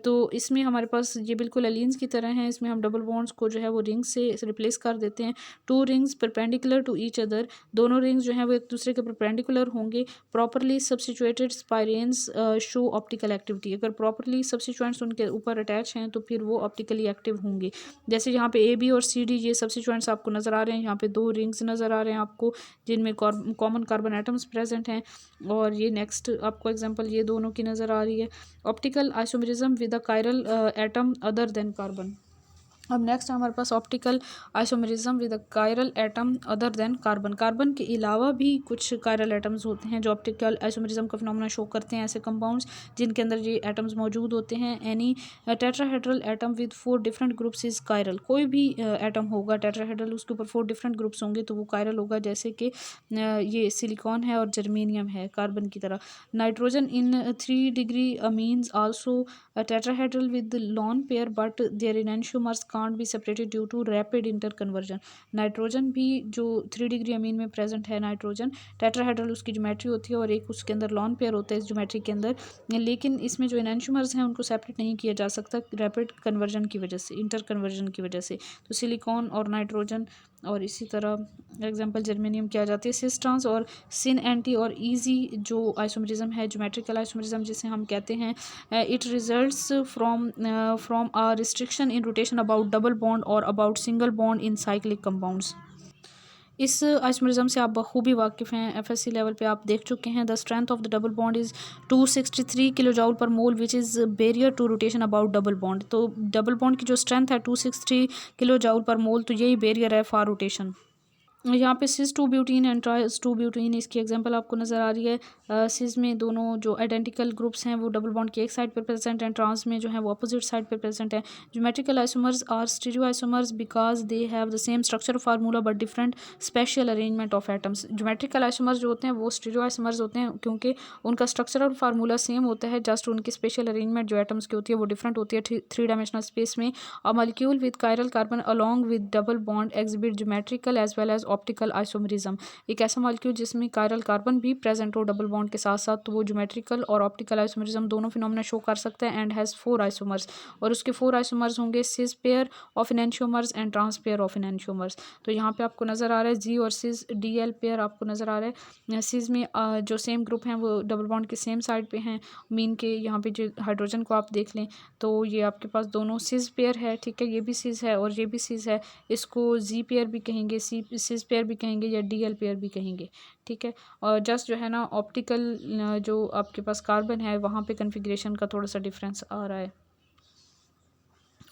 तो इसमें हमारे पास ये बिल्कुल एलिन्स की तरह हैं। इसमें हम डबल बॉन्ड्स को जो है वो रिंग्स से रिप्लेस कर देते हैं। 2 rings perpendicular to each other, दोनों रिंग्स जो हैं वो एक दूसरे के परपेंडिकुलर होंगे। Properly substituted spiranes show optical activity. अगर प्रॉपरली सब्सिट्यूएंट्स उनके ऊपर अटैच हैं तो फिर वो ऑप्टिकली एक्टिव होंगे। जैसे यहाँ पे AB और CD ये सब्सिट्यूएंट्स आपको नज़र आ रहे हैं। यहाँ पे 2 रिंग्स नज़र आ रहे हैं आपको जिनमें कॉमन कार्बन एटम्स प्रेजेंट हैं। और ये नेक्स्ट आपको एग्जांपल ये दोनों की नज़र आ रही है। Optical isomerism with a chiral atom other than carbon. अब नेक्स्ट हमारे पास optical isomerism with a chiral atom other than carbon. Carbon के अलावा भी कुछ कायरल एटम्स होते हैं जो ऑप्टिकल आइसोमरिज्म का फिनोमेना शो करते हैं। ऐसे कंपाउंड्स जिनके अंदर ये एटम्स मौजूद होते हैं। Any tetrahedral atom with 4 different groups is chiral. कोई भी एटम होगा टेट्राहेड्रल उसके ऊपर 4 डिफरेंट ग्रुप्स होंगे तो वो कायरल होगा। जैसे कि ये सिलिकॉन है और जर्मेनियम है कार्बन की तरह। Nitrogen in 3 degree amines also tetrahedral with lone pair but their enantiomers can't be separated due to rapid interconversion. Nitrogen भी जो 3 डिग्री अमीन में प्रेजेंट है नाइट्रोजन टेट्राहेड्रल उसकी ज्योमेट्री होती है और एक उसके अंदर लॉन पेयर होता है इस ज्योमेट्री के अंदर, लेकिन इसमें जो एनेंटियोमर्स हैं उनको सेपरेट नहीं किया जा सकता रैपिड कन्वर्जन की वजह से, इंटर कन्वर्जन की वजह से। तो सिलिकॉन और नाइट्रोजन और इसी तरह एग्जांपल जर्मेनियम की आ जाती है। सिस ट्रांस और सिन एंटी और ईजी जो आइसोमरिज्म है, ज्योमेट्रिकल आइसोमरिज्म जिसे हम कहते हैं, it results from a restriction in rotation about double bond और about single bond in cyclic compounds. इस आइसोमरिज्म से आप बखूबी वाकिफ़ हैं, एफएससी लेवल पे आप देख चुके हैं। The strength of the double bond is 263 kilo joule per mole which is barrier to rotation about double bond. तो डबल बॉन्ड की जो स्ट्रेंथ है 263 किलो जूल पर मोल, तो यही बैरियर है फॉर रोटेशन। यहाँ पे cis two butene and trans two butene इसकी एग्जांपल आपको नज़र आ रही है। सिस में दोनों जो आइडेंटिकल ग्रुप्स हैं वो डबल बॉन्ड की एक साइड पे प्रेजेंट हैं, ट्रांस में जो है वो अपोजिट साइड पे प्रेजेंट है। Geometrical isomers are stereo isomers because they have the same structure formula but different spatial arrangement of atoms. Geometrical isomers जो होते हैं वो स्टीरियो आइसोमर्स होते हैं क्योंकि उनका स्ट्रक्चर और फार्मूला सेम होता है, जस्ट उनकी स्पेशल अरेंजमेंट जो एटम्स की होती है वो डिफरेंट होती है। थ्री डायमेंशनल स्पेस में a molecule with chiral carbon along with double bond exhibit geometrical as well as optical isomerism. एक ऐसा मॉलिक्यूल जिसमें कायरल कार्बन भी प्रेजेंट हो डबल बॉन्ड के साथ साथ, तो वो ज्योमेट्रिकल और ऑप्टिकल आइसोमरिज्म दोनों फिनोमेना शो कर सकता है एंड हैज़ 4 आइसोमर्स। और उसके 4 आइसोमर्स होंगे cis pair of enantiomers and trans pair of enantiomers. तो यहाँ पे आपको नज़र आ रहा है जी और सिस डीएल पेयर आपको नज़र आ रहा है। सिस में जो सेम ग्रुप हैं वो डबल बॉन्ड के सेम साइड पे हैं, मीन के यहाँ पे जो हाइड्रोजन को आप देख लें तो ये आपके पास दोनों सिस पेयर है, ठीक है, ये भी सिस है और ये भी सिस है। इसको जी पेयर भी कहेंगे, सिस पेयर भी कहेंगे या डीएल पेयर भी कहेंगे, ठीक है। और जस्ट जो है ना ऑप्टिकल जो आपके पास कार्बन है वहाँ पे कन्फिग्रेशन का थोड़ा सा डिफरेंस आ रहा है।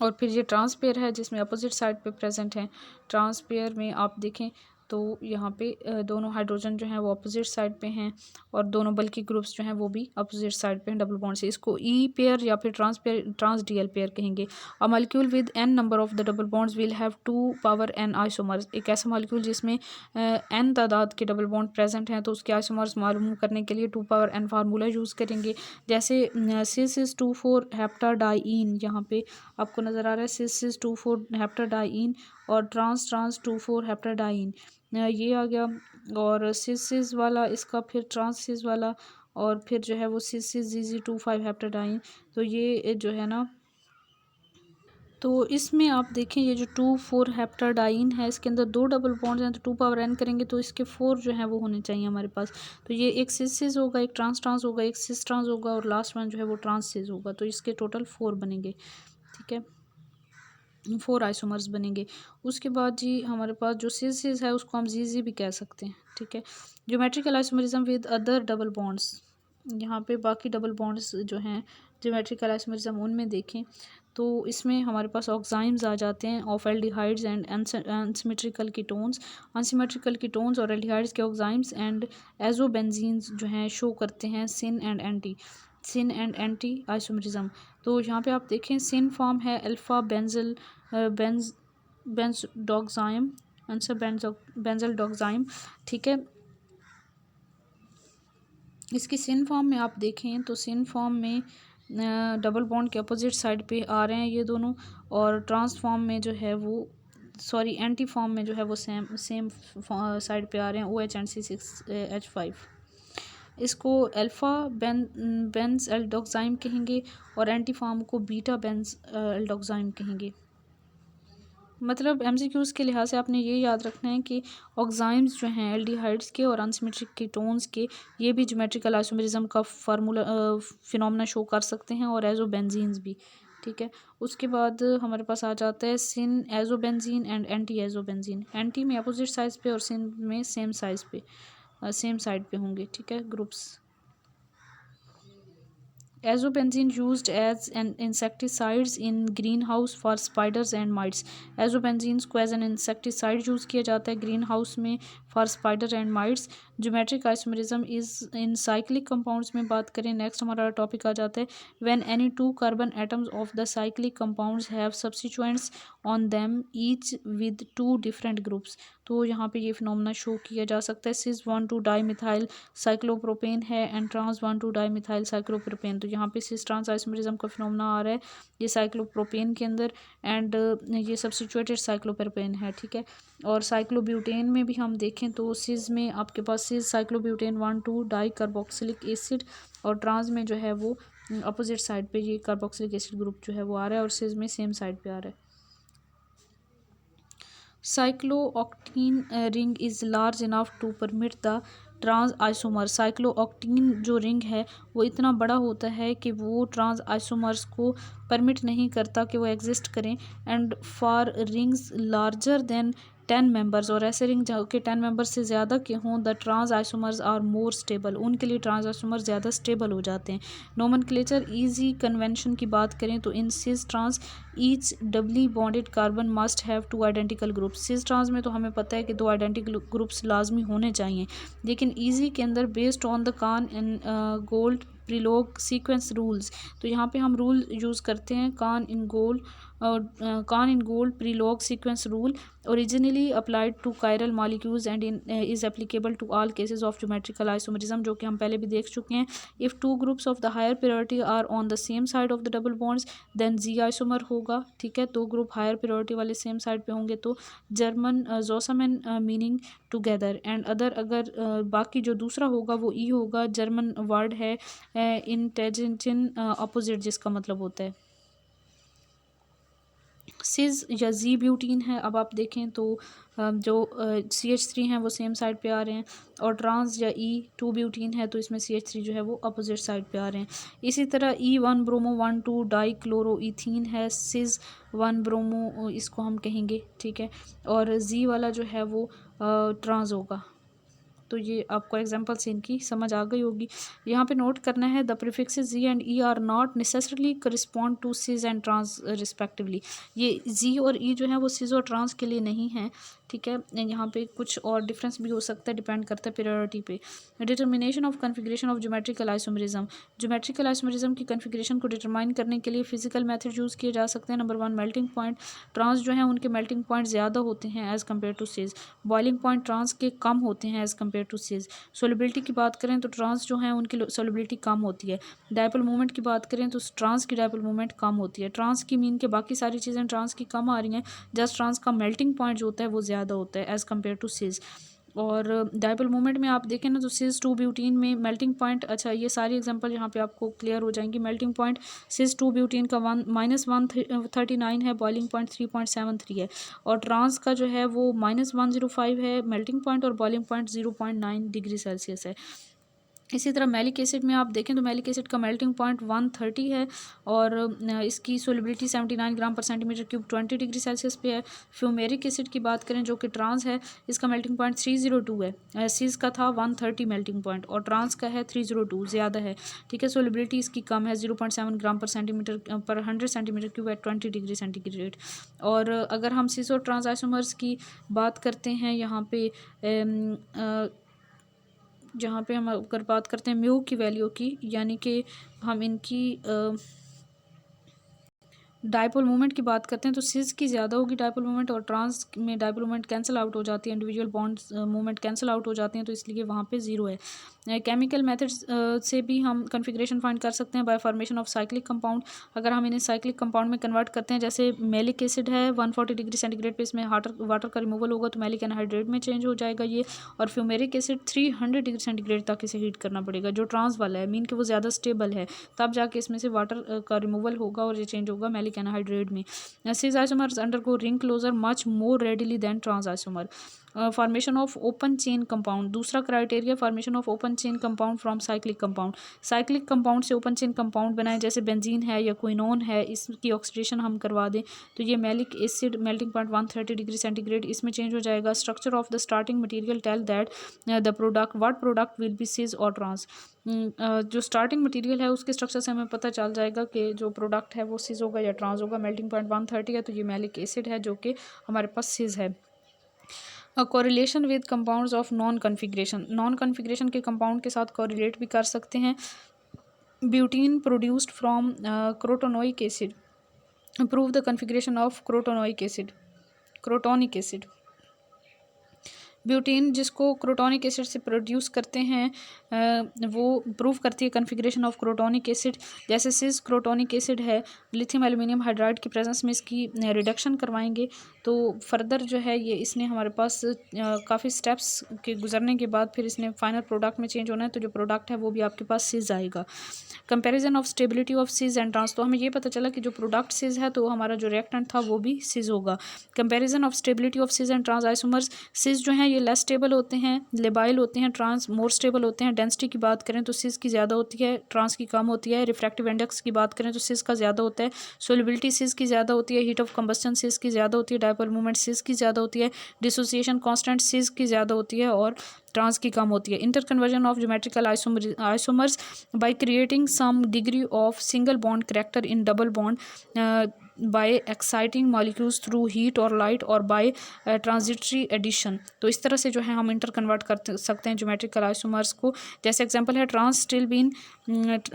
और फिर ये ट्रांस पेयर है जिसमें अपोजिट साइड पे प्रेजेंट है। ट्रांस पेयर में आप देखें तो यहाँ पे दोनों हाइड्रोजन जो हैं वो अपोजिट साइड पे हैं और दोनों बल्कि ग्रुप्स जो हैं वो भी अपोजिट साइड पे हैं डबल बॉन्ड से। इसको ई पेयर या फिर trans pair, trans DL pair कहेंगे। A molecule with n number of the double bonds will have 2 power n isomers. एक ऐसा मॉलिक्यूल जिसमें एन तादाद के डबल बॉन्ड प्रेजेंट हैं तो उसके आइसोमर्स मालूम करने के लिए 2 पावर एन फार्मूला यूज़ करेंगे। जैसे सिस 2,4 हेप्टाडाइन, यहाँ पे आपको नज़र आ रहा है सिस 2,4 हेप्टाडाइन और ट्रांस 2,4 हेप्टाडाइन, ये आ गया। और सिस वाला इसका फिर ट्रांस वाला और फिर जो है वो सिस ZZ25 हेप्टाडाइन। तो ये जो है ना, तो इसमें आप देखें ये जो 2,4 हेप्टाडाइन है इसके अंदर 2 डबल बॉन्ड्स हैं, तो 2 पावर एन करेंगे तो इसके 4 जो हैं वो होने चाहिए हमारे पास। तो ये एक सिस होगा, एक ट्रांस होगा, एक सिस ट्रांस होगा और लास्ट वन जो है वो ट्रांस होगा। तो इसके टोटल 4 बनेंगे, ठीक है, 4 आइसोमर्स बनेंगे। उसके बाद जी हमारे पास जो सिस है उसको हम जी भी कह सकते हैं, ठीक है। Geometrical isomerism with other double bonds, यहाँ पे बाकी डबल बॉन्ड्स जो हैं ज्योमेट्रिकल आइसोमरिज्म उनमें देखें तो इसमें हमारे पास ऑक्साइम्स आ जाते हैं of aldehydes and unsymmetrical ketones. Unsymmetrical ketones और एल्डिहाइड्स के ऑक्साइम्स एंड एजोबेंजीन्स जो हैं शो करते हैं सिन एंड एंटी आइसोमरिज्म। तो यहाँ पे आप देखें सिन फॉर्म है अल्फ़ा बेंजल बेंजडोक्साइम, आंसर बेंजलडोक्साइम, ठीक है। इसकी सिन फॉर्म में आप देखें तो सिन फॉर्म में डबल बॉन्ड के अपोजिट साइड पे आ रहे हैं ये दोनों, और ट्रांस फॉर्म में जो है वो सॉरी एंटी फॉर्म में जो है वो सेम साइड पे आ रहे हैं OH एंड C6H5। इसको अल्फ़ा बेंज एल्डोक्साइम कहेंगे और एंटी फॉर्म को बीटा बेंज एल्डोक्साइम कहेंगे। मतलब एमसीक्यूज़ के लिहाज से आपने ये याद रखना है कि ऑक्साइम्स जो हैं एल्डिहाइड्स के और अनसिमेट्रिक कीटोन्स के, ये भी ज्योमेट्रिकल आइसोमरिज्म का फार्मूला फिनोमेना शो कर सकते हैं और एजोबेंजीन्स भी, ठीक है। उसके बाद हमारे पास आ जाता है syn azobenzene and anti azobenzene. Anti में अपोजिट साइज पे और सिन में सेम साइड पे होंगे, ठीक है, groups. Azobenzene used as an insecticides in greenhouse for spiders and mites। Azobenzene को एज एन इंसेक्टिसाइड यूज़ किया जाता है ग्रीन हाउस में for spider and mites. Geometric isomerism is in cyclic compounds में बात करें, नेक्स्ट हमारा टॉपिक आ जाता है when any 2 carbon atoms of the cyclic compounds have substituents on them each with 2 different groups. तो यहाँ पे ये फिनोमेना शो किया जा सकता है। सिस 1,2 डाई मिथाइल साइक्लोप्रोपेन है and trans 1,2 dimethyl cyclopropane. तो यहाँ पे सिस ट्रांस आइसोमरिज्म का फिनोमेना आ रहा है ये साइक्लोप्रोपेन के अंदर एंड ये सब्स्टिट्यूटेड साइक्लोप्रोपेन है, ठीक है। और साइक्लोब्यूटेन में भी हम देखें तो सिस में आपके पास सिस साइक्लोब्यूटेन 1,2 डाई कार्बोक्सिलिक एसिड और ट्रांस में जो है वो अपोजिट साइड पे ये कार्बोक्सिलिक एसिड ग्रुप जो है वो आ रहा है और सिस में सेम साइड पे आ रहा है। Cyclooctene ring is large enough to permit the trans isomer. Cyclooctene जो रिंग है वो इतना बड़ा होता है कि वो ट्रांस आइसोमर्स को परमिट नहीं करता कि वो एग्जिस्ट करें। And for rings larger than 10 members, और ऐसे रिंग जो कि 10 मेंबर्स से ज़्यादा के हों, the trans isomers are more stable, उनके लिए ट्रांस आइसोमर्स ज़्यादा स्टेबल हो जाते हैं। नोमेनक्लेचर इजी कन्वेंशन की बात करें तो in cis trans each doubly bonded carbon must have 2 identical groups. Cis trans में तो हमें पता है कि 2 आइडेंटिकल ग्रुप्स लाजमी होने चाहिए, लेकिन ईजी के अंदर based on the Cahn Ingold Prelog sequence rules, तो यहाँ पे हम रूल यूज़ करते हैं Cahn Ingold Prelog sequence rule originally applied to chiral molecules and is applicable to all cases of geometrical isomerism, जो कि हम पहले भी देख चुके हैं। If 2 groups of the higher priority are on the same side of the double bonds then Z isomer होगा। ठीक है, 2 ग्रुप हायर प्रायोरिटी वाले सेम साइड पे होंगे तो German zusammen meaning together and other, अगर बाकी जो दूसरा होगा वो ई होगा। जर्मन वर्ड है इंटेजेंटिन अपोजिट, जिसका मतलब होता है सिज या जी ब्यूटीन है। अब आप देखें तो जो CH3 हैं वो सेम साइड पे आ रहे हैं, और ट्रांस या E2 ब्यूटीन है तो इसमें CH3 जो है वो अपोजिट साइड पे आ रहे हैं। इसी तरह E1 bromo 1,2 die chloro ethene है, सिज 1 ब्रोमो इसको हम कहेंगे। ठीक है, और जी वाला जो है वो ट्रांस होगा। तो ये आपको एग्जांपल से इनकी समझ आ गई होगी। यहाँ पे नोट करना है the prefixes Z and E are not necessarily correspond to cis and trans respectively. ये जी और ई जो है वो सिज और ट्रांस के लिए नहीं है। ठीक है, यहाँ पे कुछ और डिफरेंस भी हो सकता है, डिपेंड करता है प्रायोरिटी पे। Determination of configuration of geometrical isomerism. Geometrical isomerism की कन्फिग्रेशन को डिटरमाइन करने के लिए फिजिकल मेथड यूज़ किए जा सकते हैं। Number 1 melting point. ट्रांस जो है उनके मेल्टिंग पॉइंट ज़्यादा होते हैं एज़ कम्पेयर टू सिज। बॉइलिंग पॉइंट ट्रांस के कम होते हैं एज़ कम्पेयर टू सिज। सोलिबिलिटी की बात करें तो ट्रांस जो है उनकी सोलिबिलिटी कम होती है। डायपोल मूवमेंट की बात करें तो ट्रांस की डायपोल मूवमेंट कम होती है। ट्रांस की मीन के बाकी सारी चीज़ें ट्रांस की कम आ रही हैं, जस्ट ट्रांस का मेल्टिंग पॉइंट जो होता है वो ज़्यादा होता है एज़ कम्पेयर टू सिज। और डायपोल मूवमेंट में आप देखें ना तो सिज 2 ब्यूटीन में मेल्टिंग पॉइंट, अच्छा ये सारी एग्जांपल यहाँ पे आपको क्लियर हो जाएंगी। मेल्टिंग पॉइंट सिज 2 ब्यूटीन का -139 है, बॉइलिंग पॉइंट 3.73 है, और ट्रांस का जो है वो -105 है मेल्टिंग पॉइंट, और बॉइलिंग पॉइंट 0.9 डिग्री सेल्सियस है। इसी तरह मैलिक एसिड में आप देखें तो मैलिक एसिड का मेल्टिंग पॉइंट 130 है, और इसकी सोलिबिलिटी 79 ग्राम per centimetre cube 20 degree Celsius पे है। फ्यूमेरिक एसिड की बात करें जो कि ट्रांस है, इसका मेल्टिंग पॉइंट 302 है। सिज का था 130 मेल्टिंग पॉइंट, और ट्रांस का है 302, ज़्यादा है। ठीक है, सोलिबिलिटी इसकी कम है, 0.7 ग्राम per centimetre per 100 centimetre cube at 20 degree centigrade. और अगर हम सिज और ट्रांस आइसोमर्स की बात करते हैं यहाँ पे जहाँ पे हम अगर बात करते हैं म्यू की वैल्यू की, यानी कि हम इनकी डायपोल मूवमेंट की बात करते हैं तो सिज की ज़्यादा होगी डायपोल मूवमेंट, और ट्रांस में डायपोल मूवमेंट कैंसिल आउट हो जाती है, individual bonds movement cancel out हो जाती हैं, तो इसलिए वहाँ पे 0 है। केमिकल मेथड्स से भी हम कन्फिग्रेशन फाइंड कर सकते हैं bye formation of cyclic compound. अगर हम इन्हें साइक्लिक कंपाउंड में कन्वर्ट करते हैं, जैसे मेलिक एसिड है 140 डिग्री सेंटीग्रेड पे इसमें वाटर का रिमूवल होगा तो मेलिक एनहाइड्रेट में चेंज हो जाएगा ये। और फ्यूमेरिक एसिड 300 डिग्री सेंटीग्रेड तक इसे हीट करना पड़ेगा, जो ट्रांस वाला है, मीन कि वो ज़्यादा स्टेबल है, तब जाके इसमें से वाटर का रिमूवल होगा और ये चेंज होगा मेलिक एनहाइड्रेट में। Cis isomers undergo ring closure much more readily than trans isomer. Formation of open chain compound, दूसरा criteria formation of open chain compound from cyclic compound. Cyclic compound से open chain compound बनाए, जैसे benzene है या quinone है, इसकी oxidation हम करवा दें तो ये maleic acid melting point 130 degree centigrade इसमें चेंज हो जाएगा। Structure of the starting material tell that the product what product will be cis और ट्रांस। जो स्टार्टिंग मटेरियल है उसके स्ट्रक्चर से हमें पता चल जाएगा कि जो प्रोडक्ट है वो सिज होगा या ट्रांस होगा। मेल्टिंग पॉइंट 130 है तो ये मेलिक एसिड है जो कि हमारे पास सिज है। Correlation with compounds of known configuration, known configuration के कंपाउंड के साथ कोरिलेट भी कर सकते हैं। Butene produced from crotonoic acid, prove the configuration of crotonoic acid. Crotonic acid, butene जिसको क्रोटोनिक एसिड से प्रोड्यूस करते हैं वो प्रूव करती है कन्फिग्रेशन ऑफ क्रोटोनिक एसिड। जैसे सिस क्रोटोनिक एसिड है, लिथियम एल्यूमिनियम हाइड्राइड की प्रेजेंस में इसकी रिडक्शन करवाएंगे तो फर्दर जो है ये इसने हमारे पास काफ़ी स्टेप्स के गुजरने के बाद फिर इसने फाइनल प्रोडक्ट में चेंज होना है, तो जो प्रोडक्ट है वो भी आपके पास सिस आएगा। Comparison of stability of cis and trans, तो हमें ये पता चला कि जो प्रोडक्ट सिस है तो हमारा जो रिएक्टेंट था वो भी सिस होगा। Comparison of stability of cis and trans isomers, cis जो हैं ये लेस स्टेबल होते हैं, लेबाइल होते हैं, ट्रांस मोर स्टेबल होते हैं। डेंसिटी की बात करें तो सिस की ज़्यादा होती है, ट्रांस की कम होती है। रिफ्रैक्टिव इंडेक्स की बात करें तो सिस का ज़्यादा होता है। सोलिबिलिटी सिस की ज़्यादा होती है, हीट ऑफ कंबस्टन सिस की ज़्यादा होती है, डायपोल मूवमेंट सिस की ज़्यादा होती है, डिसोसिएशन कांस्टेंट सिस की ज़्यादा होती है और ट्रांस की कम होती है। Interconversion of geometrical isomers by creating some degree of single bond character in double bond by exciting molecules through heat और लाइट और बाय ट्रांजिटरी एडिशन। तो इस तरह से जो है हम इंटर कन्वर्ट कर सकते हैं ज्योमेट्रिकल आइसोमर्स को। जैसे एग्जांपल है ट्रांस स्टिल्बीन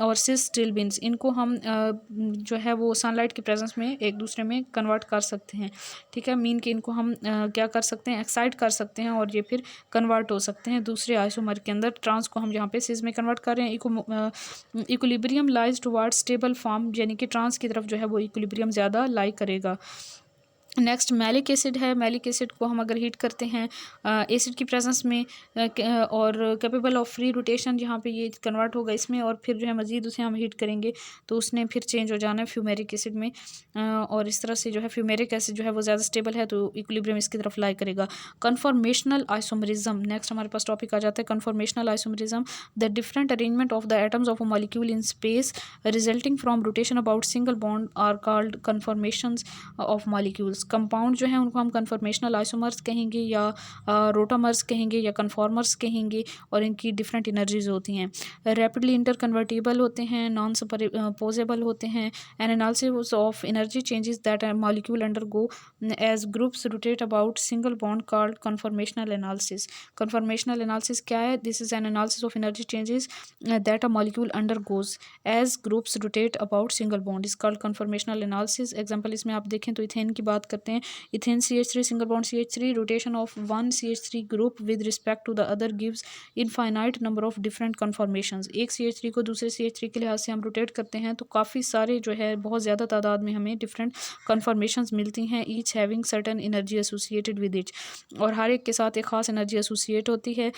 और सिस स्टिल्बीन्स, इनको हम जो है वो सनलाइट की प्रेजेंस में एक दूसरे में कन्वर्ट कर सकते हैं। ठीक है, मीन कि इनको हम क्या कर सकते हैं, एक्साइट कर सकते हैं और ये फिर कन्वर्ट हो सकते हैं दूसरे आइसोमर के अंदर। ट्रांस को हम यहाँ पे सिस में कन्वर्ट कर रहे हैं। Equilibrium lies toward stable form, यानी कि ट्रांस की तरफ जो है वो इक्विलिब्रियम ज़्यादा लाई करेगा। नेक्स्ट मैलिक एसिड है। मैलिक एसिड को हम अगर हीट करते हैं एसिड की प्रेजेंस में और कैपेबल ऑफ फ्री रोटेशन, यहाँ पे ये कन्वर्ट होगा इसमें और फिर जो है मज़ीद उसे हम हीट करेंगे तो उसने फिर चेंज हो जाना है फ्यूमेरिक एसिड में। और इस तरह से जो है फ्यूमेरिक एसिड जो है वो ज़्यादा स्टेबल है तो इक्विलिब्रियम इसकी तरफ लाई करेगा। कन्फॉर्मेशनल आइसोमरिज्म, नेक्स्ट हमारे पास टॉपिक आ जाता है conformational isomerism. The different arrangement of the atoms of a molecule in space resulting from rotation about single bond are called conformations of molecules. Compound जो है उनको हम कन्फॉर्मेशनल आइसोमर्स कहेंगे या रोटामर्स कहेंगे या कन्फॉर्मर्स कहेंगे और इनकी डिफरेंट एनर्जीज होती हैं। रैपिडली इंटर कन्वर्टेबल होते हैं, नॉन सुपरपोजेबल होते हैं। An analysis of energy changes that molecule undergo as groups rotate about single bond called conformational analysis. Conformational analysis क्या है? This is an analysis of energy changes that a molecule undergoes as groups rotate about single bond is called conformational analysis. Example इसमें आप देखें तो ethane की बात करते हैं। Ethane CH3 single bond CH3 rotation of one CH3 group with respect to the other gives infinite number of different conformations. एक CH3 को दूसरे CH3 के लिहाज से हम रोटेट करते हैं तो काफ़ी सारे जो है बहुत ज़्यादा तादाद में हमें डिफरेंट कन्फॉर्मेशंस मिलती हैं, each having certain energy associated with etch, और हर एक के साथ एक ख़ास एनर्जी एसोसिएट होती है।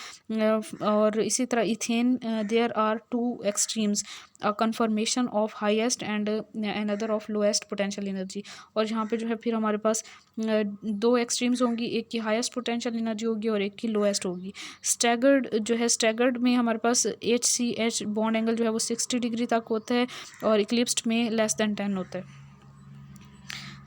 और इसी तरह ethane there are two extremes, a conformation of highest and another of lowest potential energy. और यहाँ पे जो है फिर हमारे पास दो एक्सट्रीम्स होंगी, एक की हाईएस्ट पोटेंशियल एनर्जी होगी और एक की लोएस्ट होगी। स्टैगर्ड जो है, स्टैगर्ड में हमारे पास HCH बॉन्ड एंगल जो है वो 60 डिग्री तक होता है और इक्लिप्स्ड में लेस देन 10 होता है।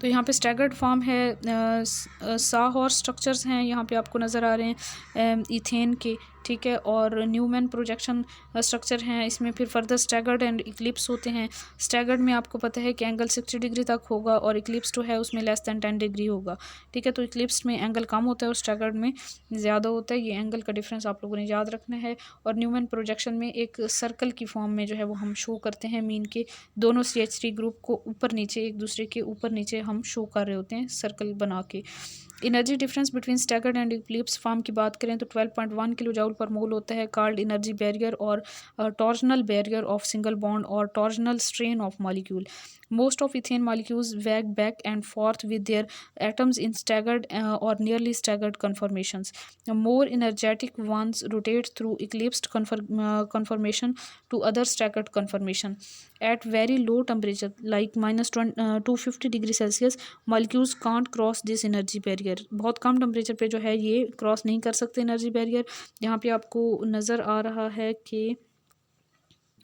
तो यहाँ पे स्टैगर्ड फॉर्म है, साहॉर्स स्ट्रक्चर्स हैं यहाँ पे आपको नज़र आ रहे हैं इथेन के, ठीक है। और न्यूमैन प्रोजेक्शन स्ट्रक्चर हैं, इसमें फिर फर्दर स्टैगर्ड एंड इक्लिप्स होते हैं। स्टैगर्ड में आपको पता है कि एंगल 60 डिग्री तक होगा और इक्लिप्स जो है उसमें लेस दैन 10 डिग्री होगा, ठीक है। तो इक्लिप्स में एंगल कम होता है और स्टैगर्ड में ज़्यादा होता है, ये एंगल का डिफरेंस आप लोगों ने याद रखना है। और न्यूमैन प्रोजेक्शन में एक सर्कल की फॉर्म में जो है वो हम शो करते हैं, मीन के दोनों CH3 ग्रुप को ऊपर नीचे, एक दूसरे के ऊपर नीचे हम शो कर रहे होते हैं सर्कल बना के। Energy difference between staggered and Eclipse form की बात करें तो 12.1 किलो जूल पर मोल होता है, कॉल्ड एनर्जी बैरियर और torsional barrier of single bond और torsional strain of molecule. Most of ethane molecules wag back and forth with their atoms in staggered or nearly staggered conformations. The more energetic ones rotate through eclipsed conformation to other staggered conformation. At very low temperature, like minus 250 degree Celsius, molecules can't cross this energy barrier. बहुत कम temperature पे जो है ये cross नहीं कर सकते energy barrier. यहाँ पे आपको नज़र आ रहा है कि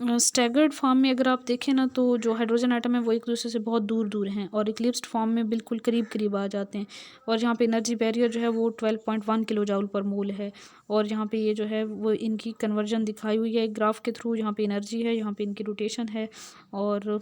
स्टैगर्ड फॉर्म में अगर आप देखें ना तो जो हाइड्रोजन आइटम है वो एक दूसरे से बहुत दूर दूर हैं और इक्लिप्स्ड फॉर्म में बिल्कुल करीब करीब आ जाते हैं। और यहाँ पे एनर्जी बैरियर जो है वो 12.1 किलो जूल पर मोल है। और यहाँ पे ये जो है वो इनकी कन्वर्जन दिखाई हुई है एक ग्राफ के थ्रू, यहाँ पे एनर्जी है, यहाँ पे इनकी रोटेशन है। और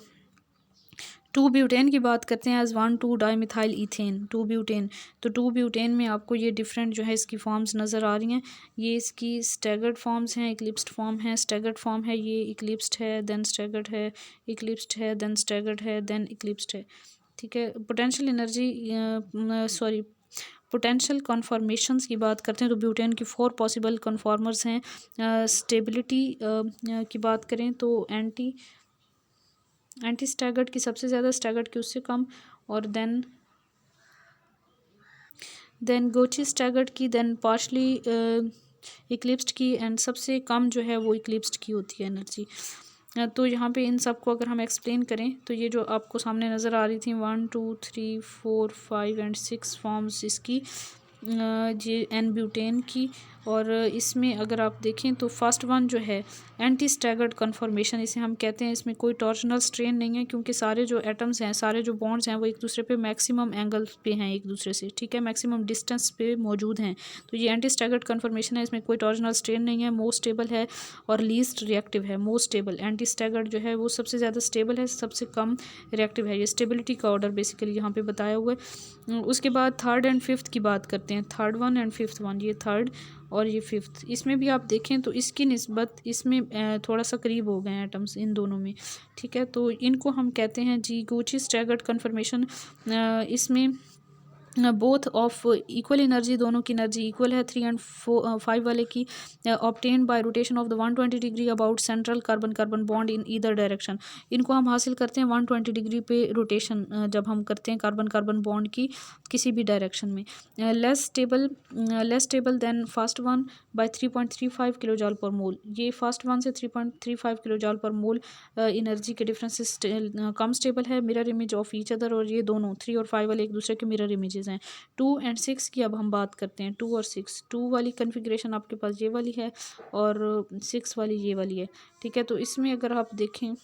2 ब्यूटेन की बात करते हैं एज 1,2-डाईमिथाइल ईथेन, 2 ब्यूटेन। तो 2 ब्यूटेन में आपको ये डिफरेंट जो है इसकी फॉर्म्स नज़र आ रही हैं। ये इसकी स्टैगर्ड फॉर्म्स हैं, इक्लिप्स्ड फॉर्म है। स्टैगर्ड फॉर्म है ये, इक्लिप्स्ड है, देन स्टैगर्ड है, इक्लिप्स्ड है, देन स्टैगर्ड है, देन इक्लिप्स्ड है, ठीक है। पोटेंशियल एनर्जी पोटेंशियल कन्फॉर्मेशंस की बात करते हैं तो ब्यूटेन की 4 पॉसिबल कन्फॉर्मर्स हैं। स्टेबिलिटी की बात करें तो एंटी स्टैगर्ड की सबसे ज़्यादा, स्टैगर्ड की उससे कम, और देन गोची स्टैगर्ड की, देन पार्शली इक्लिप्स्ड की, एंड सबसे कम जो है वो इक्लिप्स्ड की होती है एनर्जी। तो यहाँ पे इन सब को अगर हम एक्सप्लेन करें तो ये जो आपको सामने नज़र आ रही थी 1 2 3 4 5 एंड 6 फॉर्म्स इसकी, ये एन ब्यूटेन की। और इसमें अगर आप देखें तो फर्स्ट वन जो है एंटी स्टैगर्ड कन्फॉर्मेशन इसे हम कहते हैं। इसमें कोई टॉर्शनल स्ट्रेन नहीं है क्योंकि सारे जो एटम्स हैं, सारे जो बॉन्ड्स हैं वो एक दूसरे पे मैक्सिमम एंगल पे हैं एक दूसरे से, ठीक है, मैक्सिमम डिस्टेंस पे मौजूद हैं। तो ये एंटी स्टैगर्ड कन्फॉर्मेशन है, इसमें कोई टॉर्शनल स्ट्रेन नहीं है, मोस्ट स्टेबल है और लीस्ट रिएक्टिव है। मोस्ट स्टेबल एंटी स्टैगर्ड जो है वो सबसे ज़्यादा स्टेबल है, सबसे कम रिएक्टिव है। ये स्टेबिलिटी का ऑर्डर बेसिकली यहाँ पे बताया हुआ है। उसके बाद थर्ड एंड फिफ्थ की बात करते हैं, third one and fifth one, ये थर्ड और ये फिफ्थ। इसमें भी आप देखें तो इसकी निस्बत इसमें थोड़ा सा करीब हो गए हैं एटम्स इन दोनों में, ठीक है। तो इनको हम कहते हैं जी गोची स्टैगर्ड कन्फर्मेशन। इसमें बोथ ऑफ इक्वल एनर्जी, दोनों की एनर्जी इक्वल है। 3 एंड 5 वाले की obtain bye rotation of the 120 degree about central carbon carbon bond in either direction. इनको हम हासिल करते हैं 120 डिग्री पे रोटेशन जब हम करते हैं कार्बन कार्बन बॉन्ड की किसी भी डायरेक्शन में। Less stable then first one by 3.35 kilo joule per मोल। ये फर्स्ट वन से 3.35 kilo joule per mole energy के डिफरेंस कम स्टेबल है, mirror image of each other. और ये दोनों 3 और 5 वाले एक दूसरे के मिरर इमेजेस हैं। 2 एंड 6 की अब हम बात करते हैं, 2 और 6। 2 वाली कन्फिग्रेशन आपके पास ये वाली है और 6 वाली ये वाली है, ठीक है। तो इसमें अगर आप देखें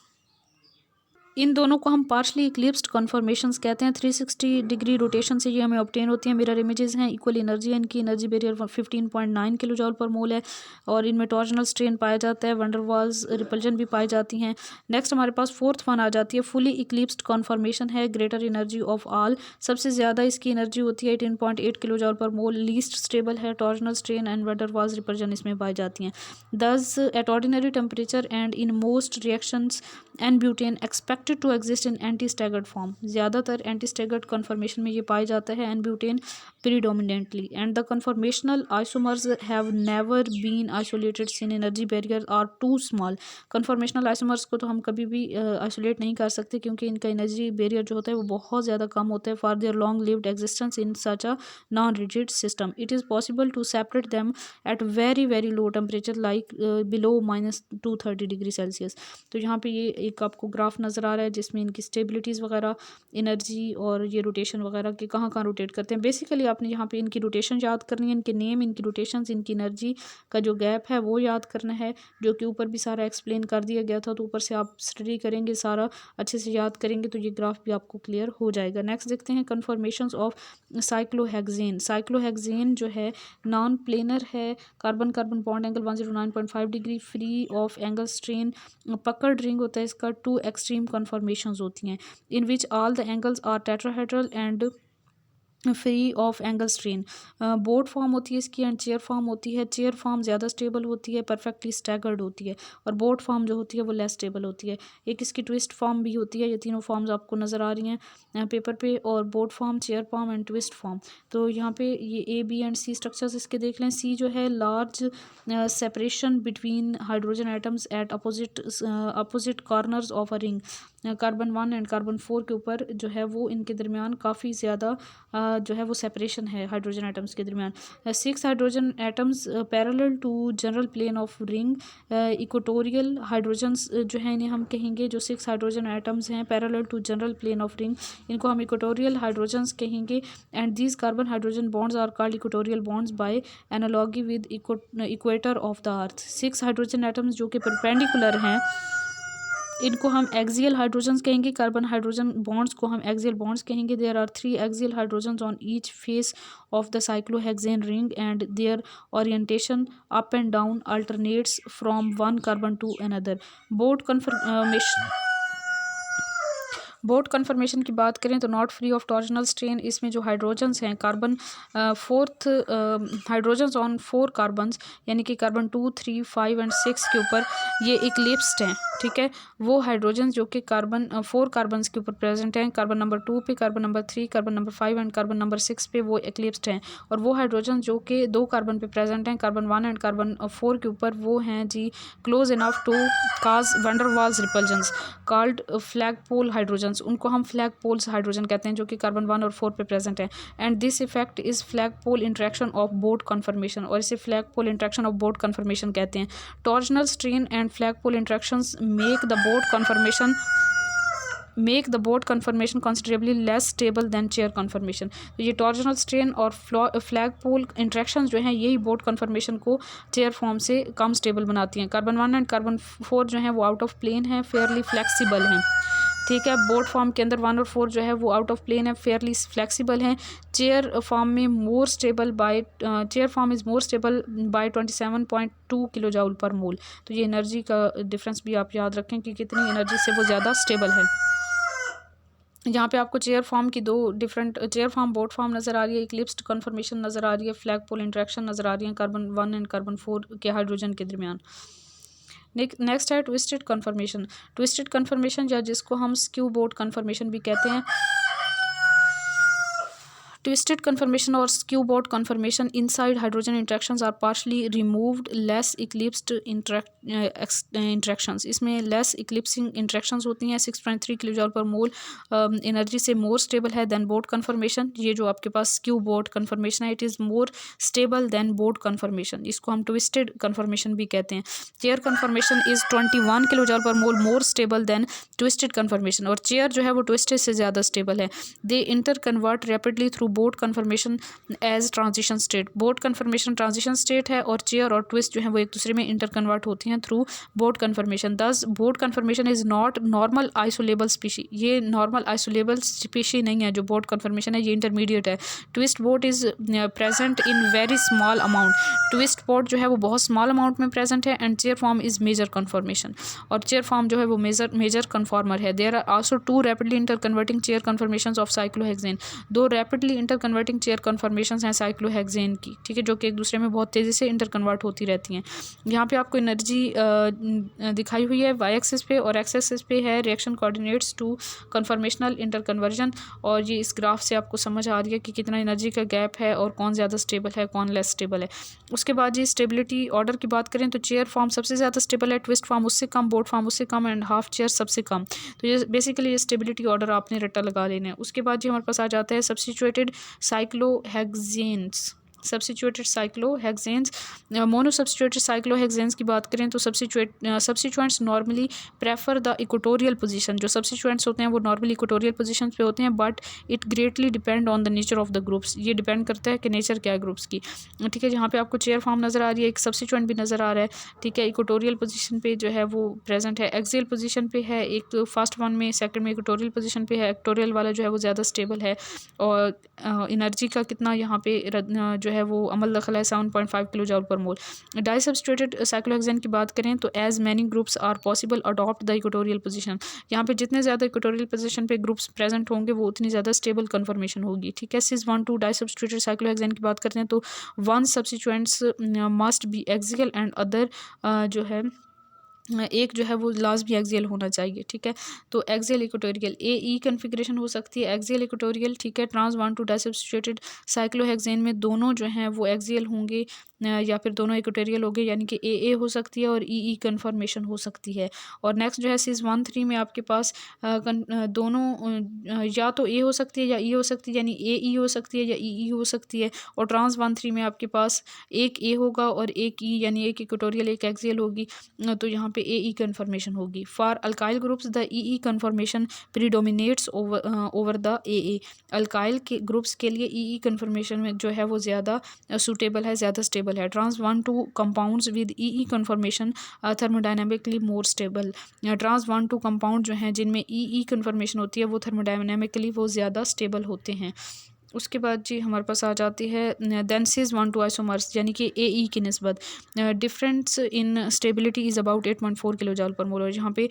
इन दोनों को हम पार्शली इक्लिप्स्ड कन्फर्मेशंस कहते हैं। 360 डिग्री रोटेशन से ये हमें ऑब्टेन होती हैं। मिरर इमेजेस हैं, इक्वल एनर्जी है, इनकी energy barrier 15.9 kilo joule per mole है और इनमें टॉर्शनल स्ट्रेन पाया जाता है, वंडरवाल्स रिपल्जन भी पाई जाती हैं। नेक्स्ट हमारे पास फोर्थ वन आ जाती है, फुली इक्लिप्स्ड कन्फर्मेशन है, ग्रेटर एनर्जी ऑफ ऑल। सबसे ज़्यादा इसकी एनर्जी होती है 18.8 kilo joule per mole, least stable है, torsional strain and van der Waals repulsion इसमें पाई जाती हैं। Thus at ordinary temperature and in most reactions n butane expected to exist in anti staggered form. ज़्यादातर एंटी स्टैगर्ड कन्फर्मेशन में ये पाया जाता है n butane predominantly. And the conformational isomers have never been isolated since energy barrier are too small. Conformational isomers को तो हम कभी भी आइसोलेट नहीं कर सकते क्योंकि इनका एनर्जी बैरियर जो होता है वो बहुत ज़्यादा कम होता है for their long lived existence in such a non rigid system. It is possible to separate them at very very low temperature like below -230 degree Celsius. तो यहाँ पे ये एक आपको ग्राफ नज़र आ रहा है जिसमें इनकी स्टेबिलिटीज़ वगैरह, एनर्जी और ये रोटेशन वगैरह के कहाँ कहाँ रोटेट करते हैं। बेसिकली आपने यहाँ पे इनकी रोटेशन याद करनी है, इनके नेम, इनकी रोटेशंस, इनकी एनर्जी का जो गैप है वो याद करना है, जो कि ऊपर भी सारा एक्सप्लेन कर दिया गया था। तो ऊपर से आप स्टडी करेंगे, सारा अच्छे से याद करेंगे तो ये ग्राफ भी आपको क्लियर हो जाएगा। नेक्स्ट देखते हैं कन्फर्मेशंस ऑफ साइक्लोहेक्सेन। साइक्लोहेक्सेन जो है नॉन प्लेनर है, carbon carbon bond angle 109.5 degree, free of angle strain, puckered ring होता है इसका, 2 एक्सट्रीम कन्फॉर्मेशंस होती हैं in which all the angles are tetrahedral and free of angle strain. Boat form होती है इसकी एंड चेयर फॉर्म होती है। चेयर फॉर्म ज़्यादा स्टेबल होती है, परफेक्टली स्टैगर्ड होती है, और बोर्ड फॉर्म जो होती है वो लेस स्टेबल होती है। एक इसकी ट्विस्ट फॉर्म भी होती है। ये तीनों फॉर्म्स आपको नज़र आ रही हैं पेपर पे, और boat form, chair form and twist form. तो यहाँ पे ये A B and C structures इसके देख लें। सी जो है large separation between hydrogen atoms at opposite corners of a ring. Carbon 1 and carbon 4 के ऊपर जो है वो इनके दरमियान काफ़ी ज़्यादा जो है वो सेपरेशन है हाइड्रोजन एटम्स के दरमियान। 6 hydrogen atoms parallel to general plane of ring. Equatorial hydrogens जो है इन्हें हम कहेंगे, जो 6 हाइड्रोजन एटम्स हैं parallel to general plane of ring, इनको हम इक्वेटोरियल हाइड्रोजन्स कहेंगे। And these carbon hydrogen bonds are called equatorial bonds by analogy with equator of the earth. 6 hydrogen atoms जो कि परपेंडिकुलर हैं इनको हम एक्सियल हाइड्रोजन्स कहेंगे। कार्बन हाइड्रोजन बॉन्ड्स को हम एक्सियल बॉन्ड्स कहेंगे। There are 3 axial hydrogens on each face of the cyclohexane ring and their orientation up and down alternates from one carbon to another. Boat conformation की बात करें तो not free of torsional strain. इसमें जो hydrogens हैं carbon fourth hydrogens on 4 carbons यानी कि carbon 2, 3, 5 and 6 के ऊपर ये इक्लिप्स्ड हैं, ठीक है, वो हाइड्रोजन जो कि कार्बन 4 कार्बन के ऊपर प्रेजेंट हैं, कार्बन नंबर 2 पे, carbon number 3, carbon number 5 and carbon number 6 पे वो एक्लिप्स्ड हैं। और वो हाइड्रोजन जो कि 2 कार्बन पे प्रेजेंट हैं, कार्बन 1 एंड कार्बन 4 के ऊपर, वो हैं जी close enough to cause van Waals repulsions called flag pole hydrogens. उनको हम फ्लैग पोल्स हाइड्रोजन कहते हैं, जो कि कार्बन 1 और 4 पे प्रेजेंट है। And this effect is flagpole interaction of boat conformation, और इसे flagpole interaction of boat conformation कहते हैं। Torsional strain and flagpole interactions make the boat conformation considerably less stable than chair conformation. तो ये torsional strain और flagpole interactions जो हैं, यही बोट कन्फर्मेशन को चेयर फॉर्म से कम स्टेबल बनाती हैं। कार्बन 1 एंड कार्बन 4 जो हैं वो आउट ऑफ प्लेन हैं, फेयरली फ्लेक्सिबल हैं। ठीक है, बोट फॉर्म के अंदर 1 और 4 जो है वो आउट ऑफ प्लेन है, फेयरली फ्लेक्सिबल हैं। Chair form is more stable by 27.2 kilo joule per mole. तो ये एनर्जी का डिफरेंस भी आप याद रखें कि कितनी एनर्जी से वो ज़्यादा स्टेबल है। यहाँ पे आपको चेयर फॉर्म की 2 different chair form boat form नज़र आ रही है, इक्लिप्स्ड कन्फर्मेशन नज़र आ रही है, फ्लैग पोल इंट्रैक्शन नज़र आ रही है कार्बन 1 एंड कार्बन 4 के हाइड्रोजन के दरमियान। नेक्स्ट है ट्विस्टेड कन्फर्मेशन। ट्विस्टेड कन्फर्मेशन या जिसको हम स्क्यू बोट कन्फर्मेशन भी कहते हैं। ट्विस्टेड कन्फर्मेशन और skew boat conformation inside hydrogen interactions are partially removed less eclipsed interactions. इसमें लेस इक्लिप्सिंग इंट्रैक्शंस होती हैं। 6.3 kilo joule per mole energy से मोर स्टेबल है दैन बोट कन्फर्मेशन। ये जो आपके पास स्क्यू बोट कन्फर्मेशन है, it is more stable than boat conformation. इसको हम ट्विस्टेड कन्फर्मेशन भी कहते हैं। Chair conformation is 21 kilo joule per mole more stable then twisted conformation, और चेयर जो है वो ट्विस्टेड से ज़्यादा स्टेबल है। They interconvert rapidly through boat conformation as transition state. Boat conformation transition state है, और चेयर और ट्विस्ट जो है वो एक दूसरे में इंटर कन्वर्ट होती हैं through boat conformation. This boat conformation is not normal isolable species. ये नॉर्मल आइसोलेबल स्पीशी नहीं है जो बोट कन्फर्मेशन है, ये इंटरमीडिएट है। Twist boat is present in very small amount. Twist boat जो है वो बहुत स्मॉल अमाउंट में प्रेजेंट है। And chair form is major conformation, और चेयर फॉर्म जो है वो मेजर कन्फॉर्मर है। There are also 2 rapidly interconverting chair confirmation of cyclohexane. 2 rapidly interconverting chair conformations हैं साइक्लोहेक्सेन की, ठीक है, जो कि एक दूसरे में बहुत तेज़ी से इंटर कन्वर्ट होती रहती हैं। यहाँ पे आपको एनर्जी दिखाई हुई है वाई एक्सिस पे, और एक्स एक्सिस पे है reaction coordinates to conformational interconversion. और ये इस ग्राफ से आपको समझ आ रही है कि कितना एनर्जी का गैप है और कौन ज़्यादा स्टेबल है, कौन लेस स्टेबल है। उसके बाद जी स्टेबिलिटी ऑर्डर की बात करें तो चेयर फॉर्म सबसे ज़्यादा स्टेबल है, ट्विस्ट फॉर्म उससे कम, बोट फॉर्म उससे कम, एंड हाफ चेयर सबसे कम। तो ये बेसिकली ये स्टेबिलिटी ऑर्डर आपने रट्टा लगा लेना है। उसके बाद जी हमारे पास आ जाता है सब्स्टिट्यूटेड साइक्लोहेक्सेन्स। सब्स्टिट्यूटेड साइक्लोहेक्सेन्स, मोनो सब्स्टिट्यूटेड साइक्लोहेक्सेन्स की बात करें तो substituents normally prefer the equatorial position. जो सब्स्टिट्यूएंट्स होते हैं वो नॉर्मली इक्वेटोरियल पोजीशन पे होते हैं, but it greatly depend on the nature of the groups. ये डिपेंड करता है कि नेचर क्या है ग्रुप्स की, ठीक है। यहाँ पे आपको चेयर फॉर्म नज़र आ रही है, एक सब्स्टिट्यूएंट भी नज़र आ रहा है, ठीक है। इक्वेटोरियल पोजीशन पे जो है वो प्रेजेंट है, एक्सियल पोजीशन पे है, एक तो फर्स्ट वन में, सेकंड में इक्वेटोरियल पोजीशन पे है। इक्वेटोरियल वाला जो है वो ज़्यादा स्टेबल है, और एनर्जी का कितना यहाँ पे जो है वो अमल दखल है 7.5 किलो जूल पर मोल। डाई सब्स्टिट्यूटेड साइक्लोहेक्सेन की बात करें तो as many groups are possible adopt the equatorial position. यहाँ पे जितने ज़्यादा इक्वेटोरियल पोजीशन पे ग्रुप्स प्रेजेंट होंगे वो उतनी ज़्यादा स्टेबल कन्फर्मेशन होगी, ठीक है। सिस 1 2 डाई सब्स्टिट्यूटेड साइक्लोहेक्सेन की बात करते हैं तो 1 substituents must be axial and other जो है एक जो है वो लाजमी एक्सियल होना चाहिए, ठीक है। तो एक्सियल इक्वेटोरियल ए ई कन्फिग्रेशन हो सकती है, एक्सियल इक्वेटोरियल, ठीक है। ट्रांस 1 2 डाइसब्स्टिट्यूटेड साइक्लोहेक्सेन में दोनों जो हैं वो एक्सियल होंगे या फिर दोनों इक्वेटोरियल होंगे, यानी कि ए हो सकती है और ई कन्फर्मेशन हो सकती है। और नेक्स्ट जो है सिस 1 3 में आपके पास दोनों या तो ए हो सकती है या ई हो सकती है, यानी ए ई हो सकती है या ई हो सकती है। और ट्रांस 1 3 में आपके पास एक ए होगा और एक ई, यानी एक इक्वेटोरियल एक एक्सियल होगी, तो यहाँ पे ए कन्फर्मेशन होगी। For alkyl groups the E conformation predominates over the A. Alkyl के ग्रुप्स के लिए ई कन्फर्मेशन में जो है वो ज़्यादा सूटेबल है, ज़्यादा स्टेबल है। Trans 1 2 compounds with E conformation thermodynamically more stable. Trans 1 2 compound जो हैं जिनमें ई कन्फर्मेशन होती है वो थर्मोडायनेमिकली वो ज़्यादा स्टेबल होते हैं। उसके बाद जी हमारे पास आ जाती है देन सिस 1 2 आइसोमर्स यानी कि ए की निस्बत difference in stability is about 8.4 kilo joule per mole, और जहाँ पे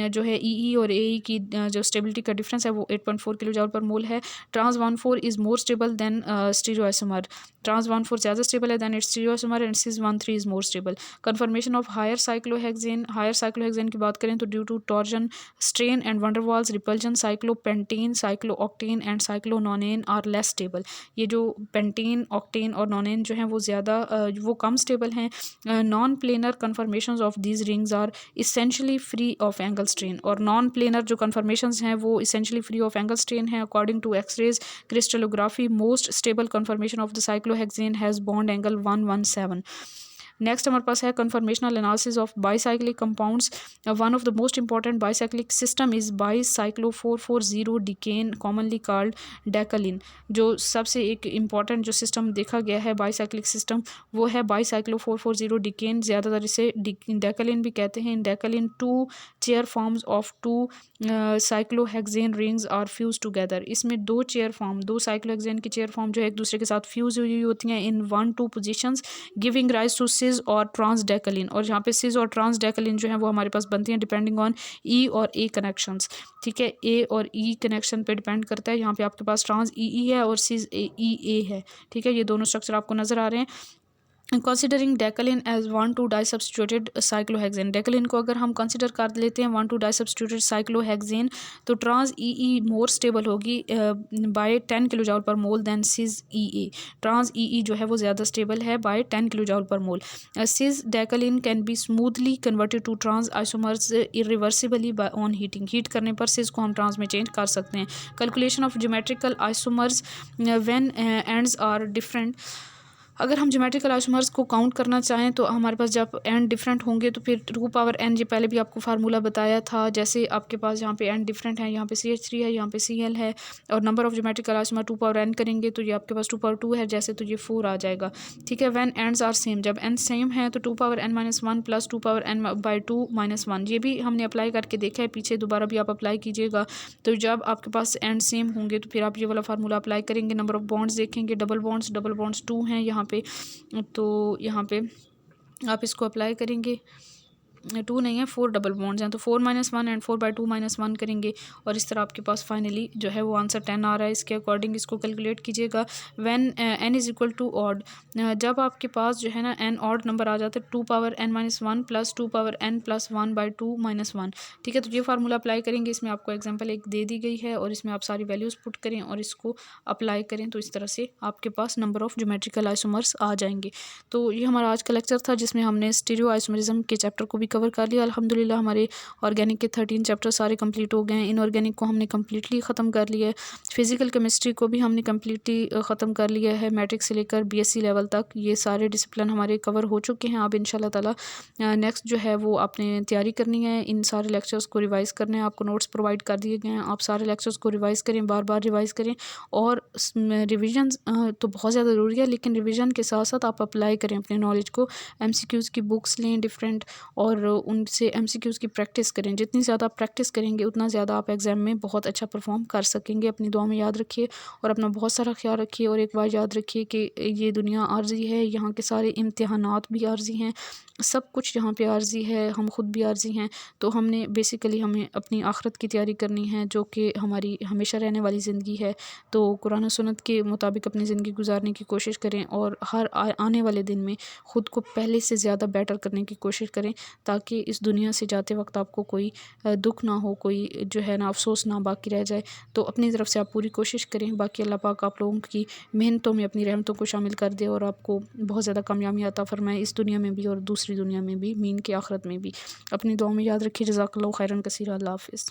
जो है ई और ए की जो स्टेबिलिटी का डिफरेंस है वो 8.4 किलो जूल पर मोल है। Trans 1,4 is more stable than stereoisomer, trans 1,4 ज़्यादा स्टेबल है than its stereoisomer, and cis 1,3 is more stable. Conformation of higher cyclohexane की बात करें तो due to torsion, strain and van der Waals, repulsion, cyclopentane, cyclooctane and cyclononane are less stable. ये जो pentane, octane और नोनेन जो हैं वो ज़्यादा वो कम स्टेबल हैं। Non planar conformations of these rings are essentially free of angle strain, और नॉन प्लेनर जो कन्फर्मेशंस हैं वो essentially free of angle strain है। According to X-rays crystallography most stable conformation of the cyclohexane has bond angle 117। Next हमारे पास है conformational analysis of bicyclic compounds. One of the most important bicyclic system is बाईसाइक्लो440 decane commonly called decalin. जो सबसे एक important जो system देखा गया है बाईसाइक्लिक सिस्टम वो है बाईसाइक्लो440 डिकेन, ज़्यादातर इसे डेकलिन भी कहते हैं। In decalin 2 chair forms of 2 cyclohexane rings are fuse together. इसमें 2 चेयर फॉर्म, 2 साइक्लोहेक्सेन की चेयर फॉर्म जो है एक दूसरे के साथ फ्यूज हुई होती हैं इन 1-2 पोजीशंस, गिविंग राइज टू सिस और ट्रांसडेकलिन। और यहाँ पे सिस और ट्रांसडेकलिन जो है वो हमारे पास बनती हैं डिपेंडिंग ऑन ई और ए कनेक्शंस। ठीक है, ए और ई कनेक्शन पे डिपेंड करता है। यहाँ पे आपके पास ट्रांस ई है और सिस ई ए है। ठीक है, ये दोनों स्ट्रक्चर आपको नजर आ रहे हैं। कंसिडरिंग डेकलिन एज 1,2 डाइसब्स्टिट्यूटेड साइक्लोहेक्सेन, डेकलिन को अगर हम कंसिडर कर लेते हैं 1,2 डाइसब्स्टिट्यूटेड साइक्लोहेक्सेन, तो ट्रांस ई मोर स्टेबल होगी बाय 10 किलो जूल पर मोल देन सिस ई। ट्रांस ई जो है वो ज़्यादा स्टेबल है bye 10 kilo joule per mole. Cis decalin can be smoothly converted to trans isomers irreversibly by on heating, heat करने पर सिस को हम ट्रांस में चेंज कर सकते हैं। Calculation of geometrical isomers when ends are different, अगर हम ज्योमेट्रिकल आइसोमर्स को काउंट करना चाहें तो हमारे पास जब एंड डिफरेंट होंगे तो फिर 2 पावर n, ये पहले भी आपको फार्मूला बताया था। जैसे आपके पास यहाँ पे एंड डिफरेंट है, यहाँ पे CH3 है, यहाँ पे Cl है, और number of geometrical isomer 2 power n करेंगे तो ये आपके पास 2 पावर 2 है जैसे, तो ये 4 आ जाएगा। ठीक है, व्हेन एंड्स आर सेम, जब एंड सेम है तो 2 power n-1 plus 2 power n/2-1, ये भी हमने अप्लाई करके देखा है पीछे, दोबारा भी आप अप्लाई कीजिएगा। तो जब आपके पास एंड सेम होंगे तो फिर आप ये वाला फार्मूला अप्लाई करेंगे। नंबर ऑफ बॉन्ड्स देखेंगे, डबल बॉन्ड्स 2 हैं यहाँ पे, तो यहाँ पे आप इसको अप्लाई करेंगे, 2 नहीं है 4 डबल बॉन्ड्स हैं, तो 4-1 एंड 4/2-1 करेंगे, और इस तरह आपके पास फाइनली जो है वो आंसर 10 आ रहा है। इसके अकॉर्डिंग इसको कैलकुलेट कीजिएगा। When n is equal to odd, जब आपके पास जो है ना n ऑड नंबर आ जाता है 2 power n-1 plus 2 power n plus 1/2-1। ठीक है, तो ये फार्मूला अप्लाई करेंगे। इसमें आपको एग्जाम्पल एक दे दी गई है और इसमें आप सारी वैल्यूज़ पुट करें और इसको अप्लाई करें, तो इस तरह से आपके पास नंबर ऑफ ज्योमेट्रिकल आइसोमर्स आ जाएंगे। तो ये हमारा आज का लेक्चर था जिसमें हमने स्टीरियो आइसोमरिज्म के चैप्टर को भी कवर कर लिया। अल्हम्दुलिल्लाह हमारे ऑर्गेनिक के 13 चैप्टर सारे कंप्लीट हो गए हैं। इनऑर्गेनिक को हमने कम्प्लीटली ख़त्म कर लिया है। फिज़िकल केमिस्ट्री को भी हमने कम्प्लीटली ख़त्म कर लिया है। मैट्रिक से लेकर BSc लेवल तक ये सारे डिसिप्लिन हमारे कवर हो चुके हैं। अब इंशाल्लाह ताला नेक्स्ट जो है वो आपने तैयारी करनी है, इन सारे लेक्चर्स को रिवाइज़ करना है। आपको नोट्स प्रोवाइड कर दिए गए हैं, आप सारे लेक्चर्स को रिवाइज़ करें, बार बार रिवाइज़ करें। और रिविज़न तो बहुत ज़्यादा ज़रूरी है, लेकिन रिविज़न के साथ साथ आप अप्लाई करें अपने नॉलेज को। MCQs की बुक्स लें डिफरेंट, और उनसे MCQs की प्रैक्टिस करें। जितनी ज़्यादा आप प्रैक्टिस करेंगे उतना ज़्यादा आप एग्ज़ाम में बहुत अच्छा परफॉर्म कर सकेंगे। अपनी दुआ में याद रखिए और अपना बहुत सारा ख्याल रखिए। और एक बार याद रखिए कि ये दुनिया आर्जी है, यहाँ के सारे इम्तिहानात भी आर्जी हैं, सब कुछ यहाँ पे आर्जी है, हम खुद भी आर्जी हैं। तो हमने बेसिकली हमें अपनी आखिरत की तैयारी करनी है जो कि हमारी हमेशा रहने वाली ज़िंदगी है। तो कुरान और सुन्नत के मुताबिक अपनी ज़िंदगी गुजारने की कोशिश करें और हर आने वाले दिन में ख़ुद को पहले से ज़्यादा बेटर करने की कोशिश करें, ताकि इस दुनिया से जाते वक्त आपको कोई दुख ना हो, कोई जो है ना अफसोस ना बाकी रह जाए। तो अपनी तरफ से आप पूरी कोशिश करें। बाकी अल्लाह पाक आप लोगों की मेहनतों में अपनी रहमतों को शामिल कर दे और आपको बहुत ज़्यादा कामयाबी अता फरमाए, इस दुनिया में भी और दूसरी दुनिया में भी, मीन की आखिरत में भी। अपनी दुआ में याद रखिए। जज़ाकल्लाहु खैरन कसीरा। अल्लाह हाफ़िज़।